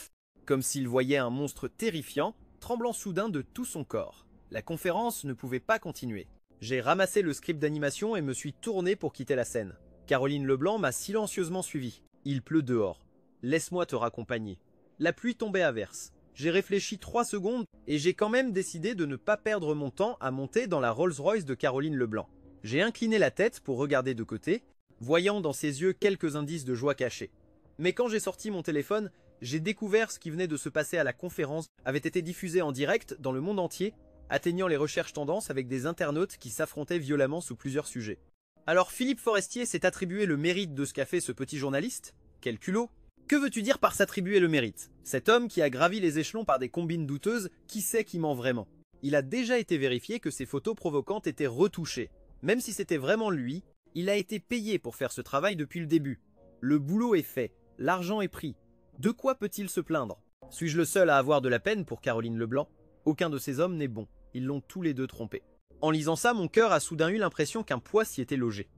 Speaker 1: comme s'il voyait un monstre terrifiant, tremblant soudain de tout son corps. La conférence ne pouvait pas continuer. J'ai ramassé le script d'animation et me suis tourné pour quitter la scène. Caroline Leblanc m'a silencieusement suivi. Il pleut dehors. Laisse-moi te raccompagner. La pluie tombait à verse. J'ai réfléchi 3 secondes et j'ai quand même décidé de ne pas perdre mon temps à monter dans la Rolls-Royce de Caroline Leblanc. J'ai incliné la tête pour regarder de côté, voyant dans ses yeux quelques indices de joie cachés. Mais quand j'ai sorti mon téléphone, j'ai découvert ce qui venait de se passer à la conférence avait été diffusé en direct dans le monde entier, atteignant les recherches tendances avec des internautes qui s'affrontaient violemment sous plusieurs sujets. Alors Philippe Forestier s'est attribué le mérite de ce qu'a fait ce petit journaliste? Quel culot! Que veux-tu dire par s'attribuer le mérite? Cet homme qui a gravi les échelons par des combines douteuses, qui sait qui ment vraiment? Il a déjà été vérifié que ces photos provocantes étaient retouchées. Même si c'était vraiment lui, il a été payé pour faire ce travail depuis le début. Le boulot est fait, l'argent est pris. De quoi peut-il se plaindre? Suis-je le seul à avoir de la peine pour Caroline Leblanc? Aucun de ces hommes n'est bon, ils l'ont tous les deux trompé. En lisant ça, mon cœur a soudain eu l'impression qu'un poids s'y était logé.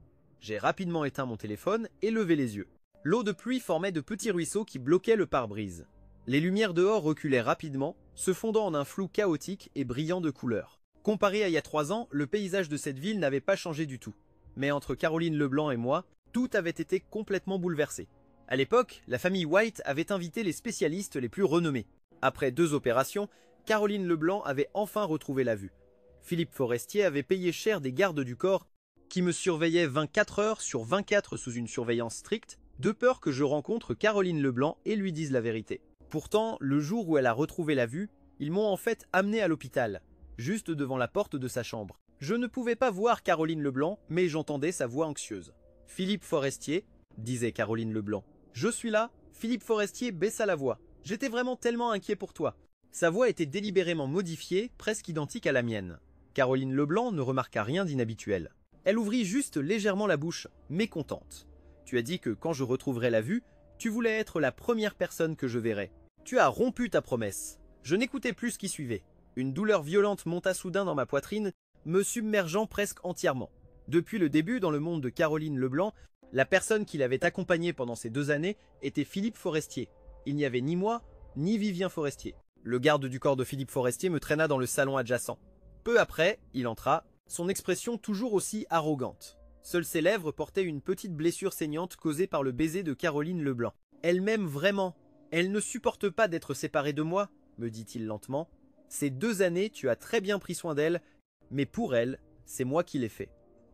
Speaker 1: J'ai rapidement éteint mon téléphone et levé les yeux. L'eau de pluie formait de petits ruisseaux qui bloquaient le pare-brise. Les lumières dehors reculaient rapidement, se fondant en un flou chaotique et brillant de couleurs. Comparé à il y a 3 ans, le paysage de cette ville n'avait pas changé du tout. Mais entre Caroline Leblanc et moi, tout avait été complètement bouleversé. À l'époque, la famille White avait invité les spécialistes les plus renommés. Après 2 opérations, Caroline Leblanc avait enfin retrouvé la vue. Philippe Forestier avait payé cher des gardes du corps qui me surveillaient 24 heures sur 24 sous une surveillance stricte, de peur que je rencontre Caroline Leblanc et lui dise la vérité. Pourtant, le jour où elle a retrouvé la vue, ils m'ont en fait amené à l'hôpital, juste devant la porte de sa chambre. Je ne pouvais pas voir Caroline Leblanc, mais j'entendais sa voix anxieuse. « Philippe Forestier », disait Caroline Leblanc. « Je suis là ». Philippe Forestier baissa la voix. « J'étais vraiment tellement inquiet pour toi. » Sa voix était délibérément modifiée, presque identique à la mienne. Caroline Leblanc ne remarqua rien d'inhabituel. Elle ouvrit juste légèrement la bouche, mécontente. « Tu as dit que quand je retrouverais la vue, tu voulais être la première personne que je verrais. Tu as rompu ta promesse. » Je n'écoutais plus ce qui suivait. Une douleur violente monta soudain dans ma poitrine, me submergeant presque entièrement. Depuis le début dans le monde de Caroline Leblanc, la personne qui l'avait accompagnée pendant ces 2 années était Philippe Forestier. Il n'y avait ni moi, ni Vivien Forestier. Le garde du corps de Philippe Forestier me traîna dans le salon adjacent. Peu après, il entra, son expression toujours aussi arrogante. Seules ses lèvres portaient une petite blessure saignante causée par le baiser de Caroline Leblanc. « Elle m'aime vraiment. Elle ne supporte pas d'être séparée de moi, » me dit-il lentement. « Ces 2 années, tu as très bien pris soin d'elle, mais pour elle, c'est moi qui l'ai fait.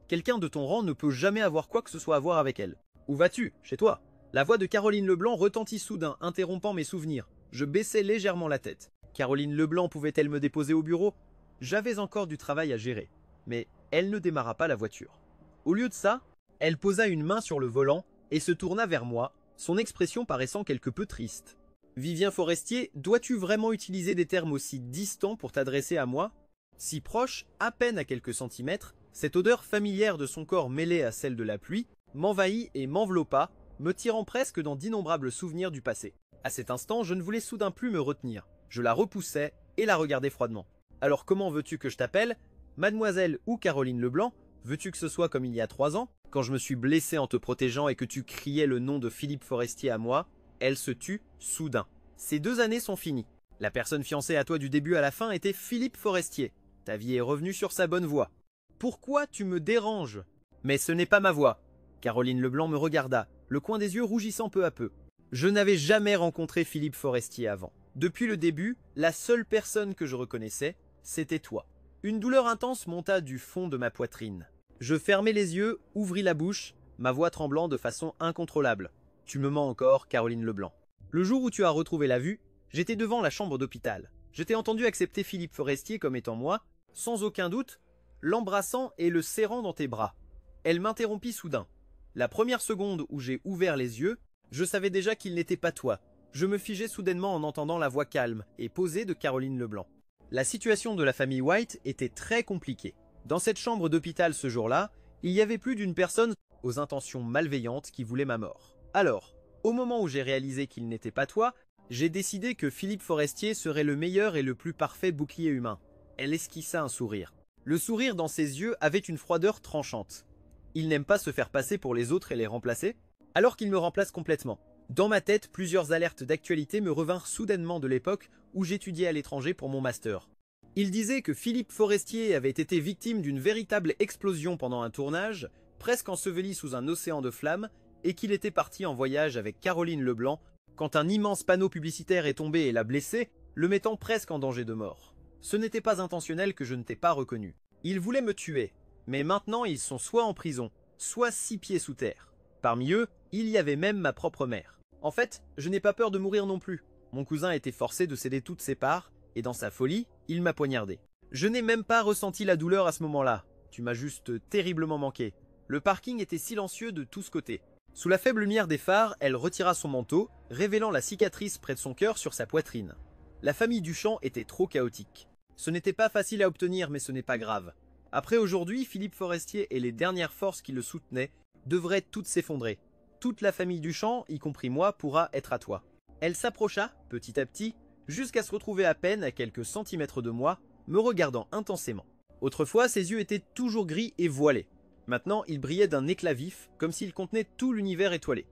Speaker 1: Quelqu'un de ton rang ne peut jamais avoir quoi que ce soit à voir avec elle. Où vas-tu? Chez toi ?» La voix de Caroline Leblanc retentit soudain, interrompant mes souvenirs. Je baissai légèrement la tête. Caroline Leblanc pouvait-elle me déposer au bureau? J'avais encore du travail à gérer, mais elle ne démarra pas la voiture. Au lieu de ça, elle posa une main sur le volant et se tourna vers moi, son expression paraissant quelque peu triste. « Vivien Forestier, dois-tu vraiment utiliser des termes aussi distants pour t'adresser à moi? Si proche, à peine à quelques centimètres, cette odeur familière de son corps mêlée à celle de la pluie m'envahit et m'enveloppa, me tirant presque dans d'innombrables souvenirs du passé. À cet instant, je ne voulais soudain plus me retenir. Je la repoussai et la regardai froidement. « Alors comment veux-tu que je t'appelle? Mademoiselle ou Caroline Leblanc? Veux-tu que ce soit comme il y a 3 ans, quand je me suis blessé en te protégeant et que tu criais le nom de Philippe Forestier à moi ?» Elle se tut, soudain. « Ces 2 années sont finies. La personne fiancée à toi du début à la fin était Philippe Forestier. Ta vie est revenue sur sa bonne voie. Pourquoi tu me déranges? Mais ce n'est pas ma voix. » Caroline Leblanc me regarda, le coin des yeux rougissant peu à peu. Je n'avais jamais rencontré Philippe Forestier avant. Depuis le début, la seule personne que je reconnaissais, c'était toi. Une douleur intense monta du fond de ma poitrine. Je fermai les yeux, ouvris la bouche, ma voix tremblant de façon incontrôlable. « Tu me mens encore, Caroline Leblanc. Le jour où tu as retrouvé la vue, j'étais devant la chambre d'hôpital. Je t'ai entendu accepter Philippe Forestier comme étant moi, sans aucun doute, l'embrassant et le serrant dans tes bras. » Elle m'interrompit soudain. La première seconde où j'ai ouvert les yeux, je savais déjà qu'il n'était pas toi. Je me figeai soudainement en entendant la voix calme et posée de Caroline Leblanc. La situation de la famille White était très compliquée. Dans cette chambre d'hôpital ce jour-là, il y avait plus d'une personne aux intentions malveillantes qui voulait ma mort. Alors, au moment où j'ai réalisé qu'il n'était pas toi, j'ai décidé que Philippe Forestier serait le meilleur et le plus parfait bouclier humain. Elle esquissa un sourire. Le sourire dans ses yeux avait une froideur tranchante. Il n'aime pas se faire passer pour les autres et les remplacer, alors qu'il me remplace complètement. Dans ma tête, plusieurs alertes d'actualité me revinrent soudainement de l'époque où j'étudiais à l'étranger pour mon master. Il disait que Philippe Forestier avait été victime d'une véritable explosion pendant un tournage, presque enseveli sous un océan de flammes, et qu'il était parti en voyage avec Caroline Leblanc quand un immense panneau publicitaire est tombé et l'a blessé, le mettant presque en danger de mort. Ce n'était pas intentionnel que je ne t'ai pas reconnu. Ils voulaient me tuer, mais maintenant ils sont soit en prison, soit 6 pieds sous terre. Parmi eux, il y avait même ma propre mère. En fait, je n'ai pas peur de mourir non plus. Mon cousin était forcé de céder toutes ses parts, et dans sa folie, il m'a poignardé. Je n'ai même pas ressenti la douleur à ce moment-là. Tu m'as juste terriblement manqué. Le parking était silencieux de tous côtés. Sous la faible lumière des phares, elle retira son manteau, révélant la cicatrice près de son cœur sur sa poitrine. La famille Duchamp était trop chaotique. Ce n'était pas facile à obtenir, mais ce n'est pas grave. Après aujourd'hui, Philippe Forestier et les dernières forces qui le soutenaient devraient toutes s'effondrer. Toute la famille Duchamp, y compris moi, pourra être à toi. Elle s'approcha, petit à petit, jusqu'à se retrouver à peine à quelques centimètres de moi, me regardant intensément. Autrefois, ses yeux étaient toujours gris et voilés. Maintenant, il brillait d'un éclat vif, comme s'il contenait tout l'univers étoilé.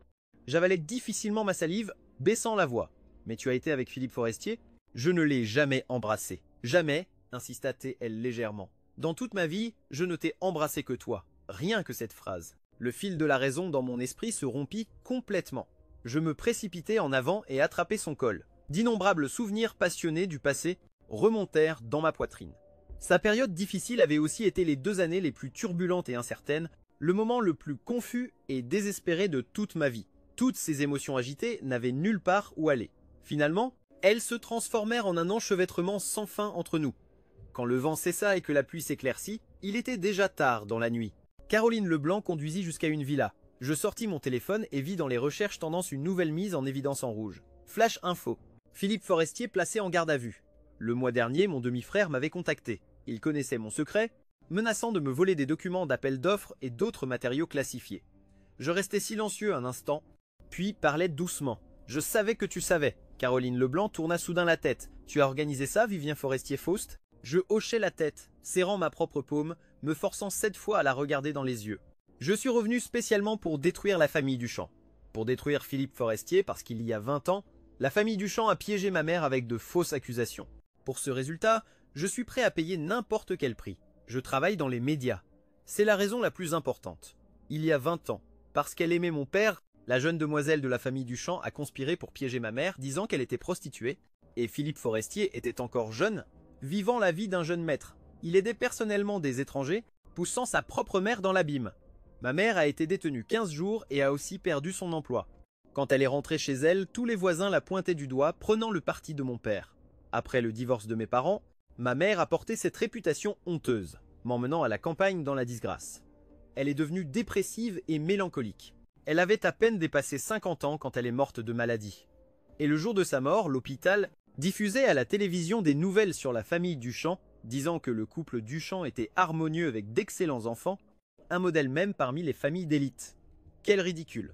Speaker 1: J'avalais difficilement ma salive, baissant la voix. « Mais tu as été avec Philippe Forestier ?»« Je ne l'ai jamais embrassé. »« Jamais » insista T.L. légèrement. « Dans toute ma vie, je ne t'ai embrassé que toi. Rien que cette phrase. » Le fil de la raison dans mon esprit se rompit complètement. Je me précipitai en avant et attrapai son col. D'innombrables souvenirs passionnés du passé remontèrent dans ma poitrine. Sa période difficile avait aussi été les 2 années les plus turbulentes et incertaines, le moment le plus confus et désespéré de toute ma vie. Toutes ces émotions agitées n'avaient nulle part où aller. Finalement, elles se transformèrent en un enchevêtrement sans fin entre nous. Quand le vent cessa et que la pluie s'éclaircit, il était déjà tard dans la nuit. Caroline Leblanc conduisit jusqu'à une villa. Je sortis mon téléphone et vis dans les recherches tendance une nouvelle mise en évidence en rouge. Flash info. Philippe Forestier placé en garde à vue. Le mois dernier, mon demi-frère m'avait contacté. Il connaissait mon secret, menaçant de me voler des documents d'appel d'offres et d'autres matériaux classifiés. Je restais silencieux un instant, puis parlais doucement. « Je savais que tu savais. » Caroline Leblanc tourna soudain la tête. « Tu as organisé ça, Vivien Forestier-Faust ?» Je hochai la tête, serrant ma propre paume, me forçant 7 fois à la regarder dans les yeux. Je suis revenu spécialement pour détruire la famille Duchamp. Pour détruire Philippe Forestier, parce qu'il y a 20 ans, la famille Duchamp a piégé ma mère avec de fausses accusations. Pour ce résultat, je suis prêt à payer n'importe quel prix. Je travaille dans les médias. C'est la raison la plus importante. Il y a 20 ans, parce qu'elle aimait mon père, la jeune demoiselle de la famille Duchamp a conspiré pour piéger ma mère, disant qu'elle était prostituée, et Philippe Forestier était encore jeune, vivant la vie d'un jeune maître. Il aidait personnellement des étrangers, poussant sa propre mère dans l'abîme. Ma mère a été détenue 15 jours et a aussi perdu son emploi. Quand elle est rentrée chez elle, tous les voisins la pointaient du doigt, prenant le parti de mon père. Après le divorce de mes parents, ma mère a porté cette réputation honteuse, m'emmenant à la campagne dans la disgrâce. Elle est devenue dépressive et mélancolique. Elle avait à peine dépassé 50 ans quand elle est morte de maladie. Et le jour de sa mort, l'hôpital diffusait à la télévision des nouvelles sur la famille Duchamp, disant que le couple Duchamp était harmonieux avec d'excellents enfants, un modèle même parmi les familles d'élite. Quel ridicule!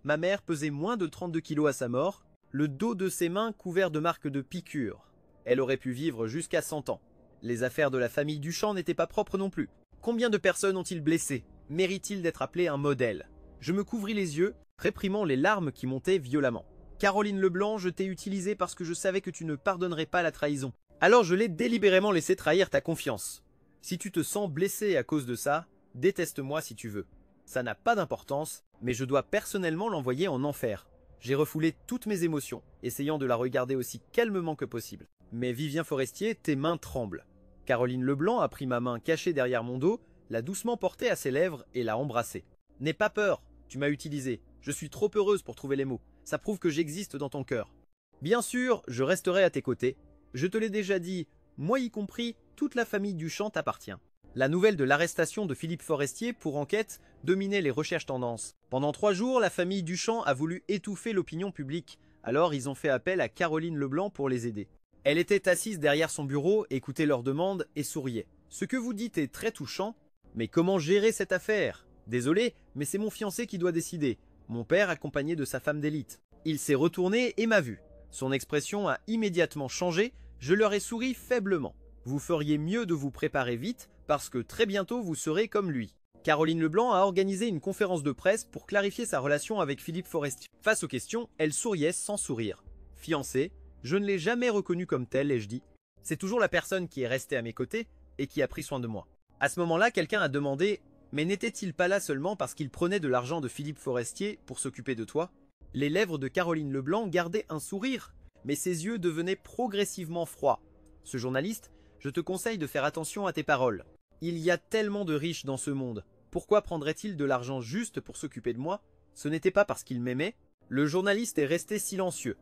Speaker 1: Ma mère pesait moins de 32 kilos à sa mort, le dos de ses mains couvert de marques de piqûres. Elle aurait pu vivre jusqu'à 100 ans. Les affaires de la famille Duchamp n'étaient pas propres non plus. Combien de personnes ont-ils blessé? Mérite-t-il d'être appelé un modèle? Je me couvris les yeux, réprimant les larmes qui montaient violemment. Caroline Leblanc, je t'ai utilisée parce que je savais que tu ne pardonnerais pas la trahison. Alors je l'ai délibérément laissé trahir ta confiance. Si tu te sens blessé à cause de ça, déteste-moi si tu veux. Ça n'a pas d'importance, mais je dois personnellement l'envoyer en enfer. J'ai refoulé toutes mes émotions, essayant de la regarder aussi calmement que possible. Mais Vivien Forestier, tes mains tremblent. Caroline Leblanc a pris ma main cachée derrière mon dos, l'a doucement portée à ses lèvres et l'a embrassée. N'aie pas peur, tu m'as utilisé. Je suis trop heureuse pour trouver les mots. Ça prouve que j'existe dans ton cœur. Bien sûr, je resterai à tes côtés. Je te l'ai déjà dit, moi y compris, toute la famille Duchamp t'appartient. La nouvelle de l'arrestation de Philippe Forestier pour enquête dominait les recherches tendances. Pendant 3 jours, la famille Duchamp a voulu étouffer l'opinion publique. Alors ils ont fait appel à Caroline Leblanc pour les aider. Elle était assise derrière son bureau, écoutait leurs demandes et souriait. Ce que vous dites est très touchant, mais comment gérer cette affaire? Désolé, mais c'est mon fiancé qui doit décider. Mon père accompagné de sa femme d'élite. Il s'est retourné et m'a vu. Son expression a immédiatement changé, je leur ai souri faiblement. Vous feriez mieux de vous préparer vite, parce que très bientôt vous serez comme lui. Caroline Leblanc a organisé une conférence de presse pour clarifier sa relation avec Philippe Forestier. Face aux questions, elle souriait sans sourire. Fiancé, je ne l'ai jamais reconnu comme tel, ai-je dit. C'est toujours la personne qui est restée à mes côtés et qui a pris soin de moi. À ce moment-là, quelqu'un a demandé « Mais n'était-il pas là seulement parce qu'il prenait de l'argent de Philippe Forestier pour s'occuper de toi ?» Les lèvres de Caroline Leblanc gardaient un sourire, mais ses yeux devenaient progressivement froids. Ce journaliste, je te conseille de faire attention à tes paroles. Il y a tellement de riches dans ce monde. Pourquoi prendrait-il de l'argent juste pour s'occuper de moi? Ce n'était pas parce qu'il m'aimait. Le journaliste est resté silencieux.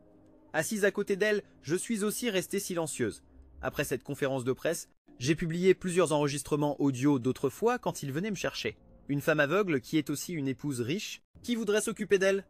Speaker 1: Assise à côté d'elle, je suis aussi restée silencieuse. Après cette conférence de presse, j'ai publié plusieurs enregistrements audio d'autrefois quand il venait me chercher. Une femme aveugle qui est aussi une épouse riche, qui voudrait s'occuper d'elle?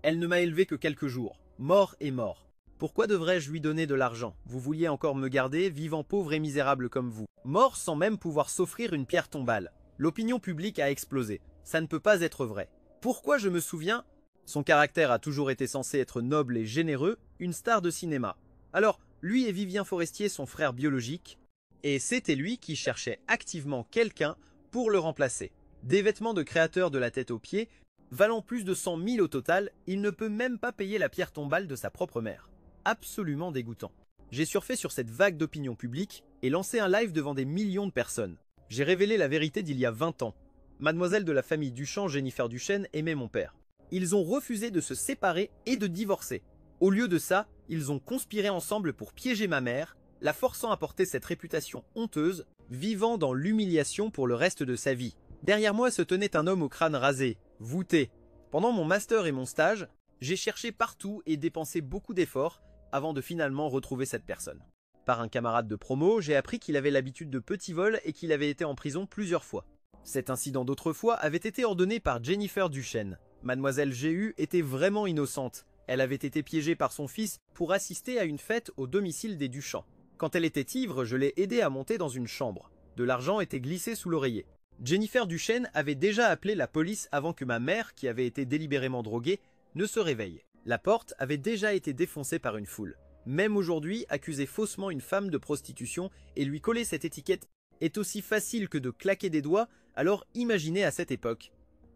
Speaker 1: Elle ne m'a élevé que quelques jours. Mort est mort. Pourquoi devrais-je lui donner de l'argent? Vous vouliez encore me garder, vivant pauvre et misérable comme vous. Mort sans même pouvoir s'offrir une pierre tombale. L'opinion publique a explosé. Ça ne peut pas être vrai. Pourquoi je me souviens? Son caractère a toujours été censé être noble et généreux, une star de cinéma. Alors, lui et Vivien Forestier sont frères biologiques, et c'était lui qui cherchait activement quelqu'un pour le remplacer. Des vêtements de créateur de la tête aux pieds, valant plus de 100 000 au total, il ne peut même pas payer la pierre tombale de sa propre mère. Absolument dégoûtant. J'ai surfé sur cette vague d'opinion publique et lancé un live devant des millions de personnes. J'ai révélé la vérité d'il y a 20 ans. Mademoiselle de la famille Duchamp, Jennifer Duchesne, aimait mon père. Ils ont refusé de se séparer et de divorcer. Au lieu de ça, ils ont conspiré ensemble pour piéger ma mère, la forçant à porter cette réputation honteuse, vivant dans l'humiliation pour le reste de sa vie. Derrière moi se tenait un homme au crâne rasé, voûté. Pendant mon master et mon stage, j'ai cherché partout et dépensé beaucoup d'efforts avant de finalement retrouver cette personne. Par un camarade de promo, j'ai appris qu'il avait l'habitude de petits vols et qu'il avait été en prison plusieurs fois. Cet incident d'autrefois avait été ordonné par Jennifer Duchesne. Mademoiselle GU était vraiment innocente. Elle avait été piégée par son fils pour assister à une fête au domicile des Duchamp. Quand elle était ivre, je l'ai aidée à monter dans une chambre. De l'argent était glissé sous l'oreiller. Jennifer Duchesne avait déjà appelé la police avant que ma mère, qui avait été délibérément droguée, ne se réveille. La porte avait déjà été défoncée par une foule. Même aujourd'hui, accuser faussement une femme de prostitution et lui coller cette étiquette est aussi facile que de claquer des doigts, alors imaginez à cette époque.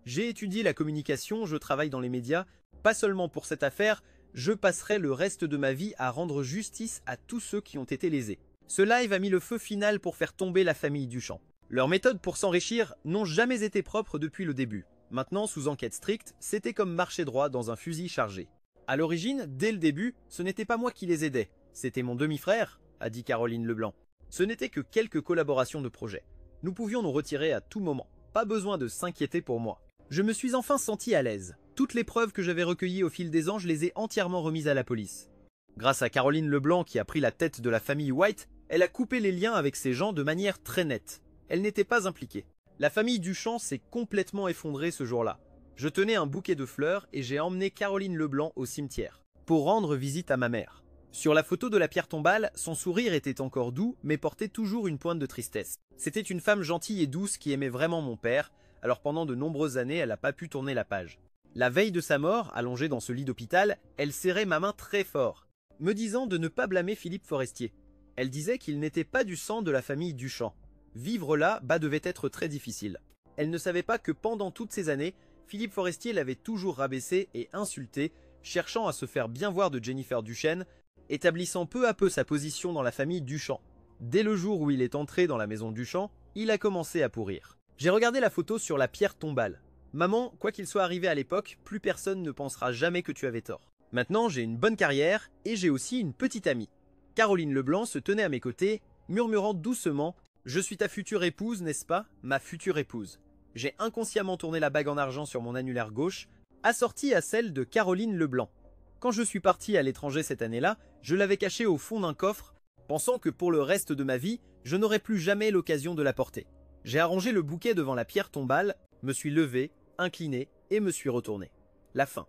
Speaker 1: J'ai étudié la communication, je travaille dans les médias, pas seulement pour cette affaire, je passerai le reste de ma vie à rendre justice à tous ceux qui ont été lésés. Ce live a mis le feu final pour faire tomber la famille Duchamp. Leurs méthodes pour s'enrichir n'ont jamais été propres depuis le début. Maintenant, sous enquête stricte, c'était comme marcher droit dans un fusil chargé. À l'origine, dès le début, ce n'était pas moi qui les aidais, c'était mon demi-frère, a dit Caroline Leblanc. Ce n'était que quelques collaborations de projet. Nous pouvions nous retirer à tout moment, pas besoin de s'inquiéter pour moi. Je me suis enfin senti à l'aise. Toutes les preuves que j'avais recueillies au fil des ans, je les ai entièrement remises à la police. Grâce à Caroline Leblanc qui a pris la tête de la famille White, elle a coupé les liens avec ces gens de manière très nette. Elle n'était pas impliquée. La famille Duchamp s'est complètement effondrée ce jour-là. Je tenais un bouquet de fleurs et j'ai emmené Caroline Leblanc au cimetière pour rendre visite à ma mère. Sur la photo de la pierre tombale, son sourire était encore doux mais portait toujours une pointe de tristesse. C'était une femme gentille et douce qui aimait vraiment mon père, alors pendant de nombreuses années elle n'a pas pu tourner la page. La veille de sa mort, allongée dans ce lit d'hôpital, elle serrait ma main très fort, me disant de ne pas blâmer Philippe Forestier. Elle disait qu'il n'était pas du sang de la famille Duchamp. Vivre là, devait être très difficile. Elle ne savait pas que pendant toutes ces années, Philippe Forestier l'avait toujours rabaissé et insulté, cherchant à se faire bien voir de Jennifer Duchesne, établissant peu à peu sa position dans la famille Duchamp. Dès le jour où il est entré dans la maison Duchamp, il a commencé à pourrir. J'ai regardé la photo sur la pierre tombale. Maman, quoi qu'il soit arrivé à l'époque, plus personne ne pensera jamais que tu avais tort. Maintenant, j'ai une bonne carrière et j'ai aussi une petite amie. Caroline Leblanc se tenait à mes côtés, murmurant doucement « Je suis ta future épouse, n'est-ce pas, ma future épouse ?» J'ai inconsciemment tourné la bague en argent sur mon annulaire gauche, assortie à celle de Caroline Leblanc. Quand je suis parti à l'étranger cette année-là, je l'avais cachée au fond d'un coffre, pensant que pour le reste de ma vie, je n'aurais plus jamais l'occasion de la porter. J'ai arrangé le bouquet devant la pierre tombale, me suis levé, incliné et me suis retourné. La fin.